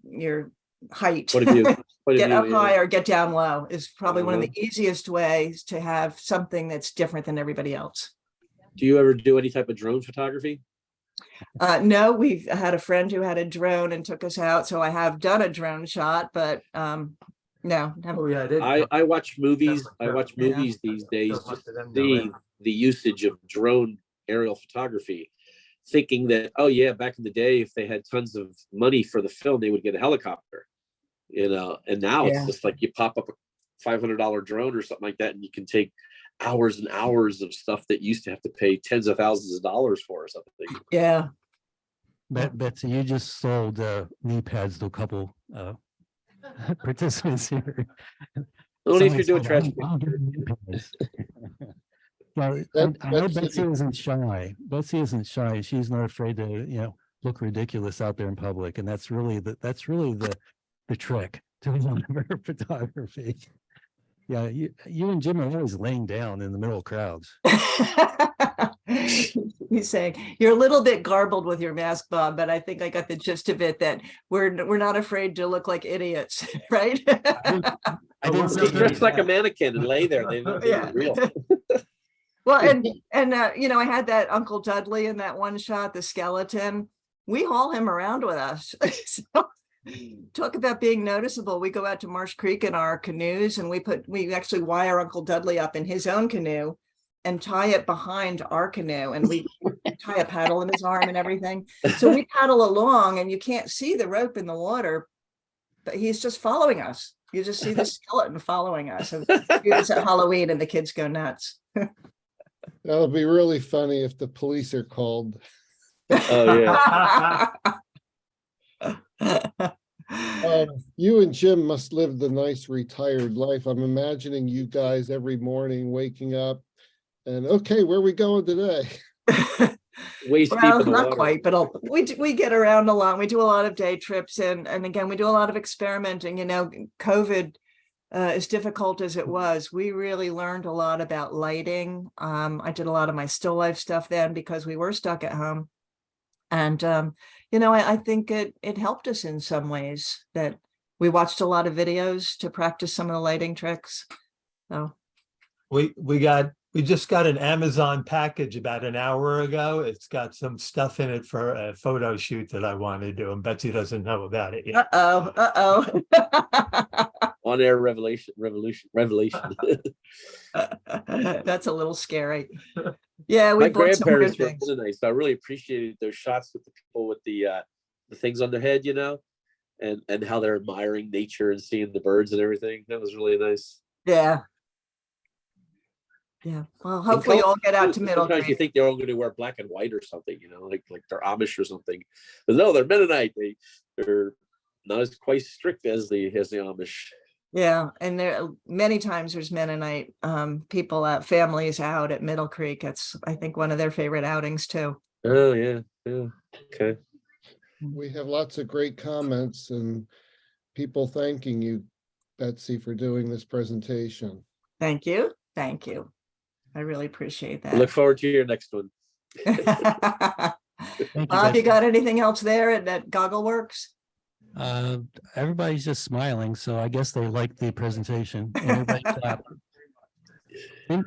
height. What have you? Get up high or get down low is probably one of the easiest ways to have something that's different than everybody else. Do you ever do any type of drone photography? No, we've had a friend who had a drone and took us out, so I have done a drone shot, but no, never. Oh, yeah, I did. I watch movies. That's I watch Yeah. movies these days That's just up to them, to though, see right? the usage of drone aerial photography, thinking that, oh yeah, back in the day, if they had tons of money for the film, they would get a helicopter, and now it's Yeah. just like you pop up a $500 drone or something like that, and you can take hours and hours of stuff that you used to have to pay tens of thousands of dollars for or something. Yeah. Betsy, you just sold knee pads to a couple participants here. Only if you're Someone doing said, trash. "I'll get knee pads." Well, That- I know that's Betsy the- isn't shy. Betsy isn't shy. She's not afraid to, look ridiculous out there in public. And that's really the trick to a lot of her photography. Yeah, you and Jim are always laying down in the middle of crowds. He's saying you're a little bit garbled with your mask, Bob, but I think I got the gist of it, that we're not afraid to look like idiots, right? I didn't say Just dress that. like a mannequin and lay there. They look Yeah. real. Well, and I had that Uncle Dudley in that one shot, the skeleton. We haul him around with us. So, talk about being noticeable. We go out to Marsh Creek in our canoes, and we actually wire Uncle Dudley up in his own canoe and tie it behind our canoe, and we tie a paddle in his arm and everything. So we paddle along, and you can't see the rope in the water, but he's just following us. You just see the skeleton following us. And we do this at Halloween, and the kids go nuts. That'll be really funny if the police are called. Oh yeah. You and Jim must live the nice retired life. I'm imagining you guys every morning waking up and, okay, where are we going today? Waist deep Well, in the not water. quite, but we get around a lot. We do a lot of day trips, and again, we do a lot of experimenting. COVID as difficult as it was, we really learned a lot about lighting. I did a lot of my still life stuff then because we were stuck at home. And, I think it helped us in some ways that we watched a lot of videos to practice some of the lighting tricks. So, We just got an Amazon package about an hour ago. It's got some stuff in it for a photo shoot that I want to do, and Betsy doesn't know about it yet. uh-oh. On air revelation. That's a little scary. Yeah, My we bought some good grandparents were things. Mennonites, so I really appreciated those shots with the people with the things on their head, and how they're admiring nature and seeing the birds and everything. That was really nice. Yeah. Yeah, well, hopefully you'll get out to Middle Sometimes you Creek. think they're all going to wear black and white or something, like they're Amish or something. But no, they're Mennonite. They're not as quite strict as the Amish. Yeah, and there many times there's Mennonite people out, families out at Middle Creek. It's, I think, one of their favorite outings too. Oh yeah, okay. We have lots of great comments and people thanking you, Betsy, for doing this presentation. Thank you. Thank you. I really appreciate I look that. forward to your next one. Bob, you got anything else there at that Goggle Works? Everybody's just smiling, so I guess they like the presentation. And everybody clapped.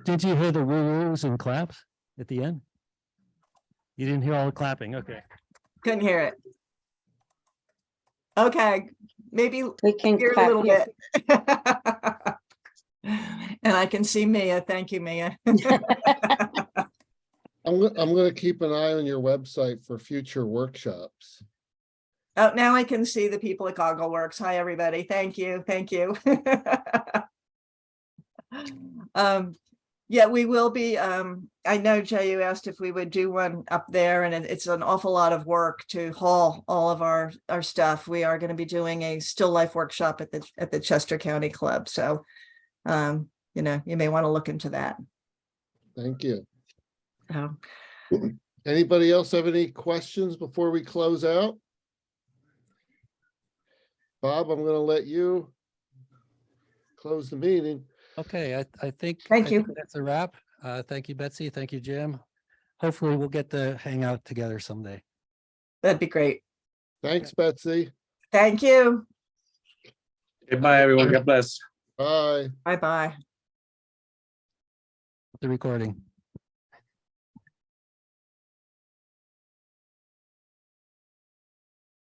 Did you hear the woo-woos and claps at the end? You didn't hear all the clapping, okay. Couldn't hear it. Okay, maybe We can hear a clap little here. bit. And I can see Mia. Thank you, Mia. I'm gonna keep an eye on your website for future workshops. Oh, now I can see the people at Goggle Works. Hi, everybody. Thank you. Thank you. Yeah, we will be. I know, Jay, you asked if we would do one up there, and it's an awful lot of work to haul all of our stuff. We are going to be doing a still life workshop at the Chester County Club. So, you may want to look into that. Thank you. Um, Anybody else have any questions before we close out? Bob, I'm gonna let you close the meeting. Okay, I think. Thank I you. think that's a wrap. Thank you, Betsy. Thank you, Jim. Hopefully we'll get to hang out together someday. That'd be great. Thanks, Betsy. Thank you. Goodbye, everyone. God bless. Bye. Bye-bye. The recording.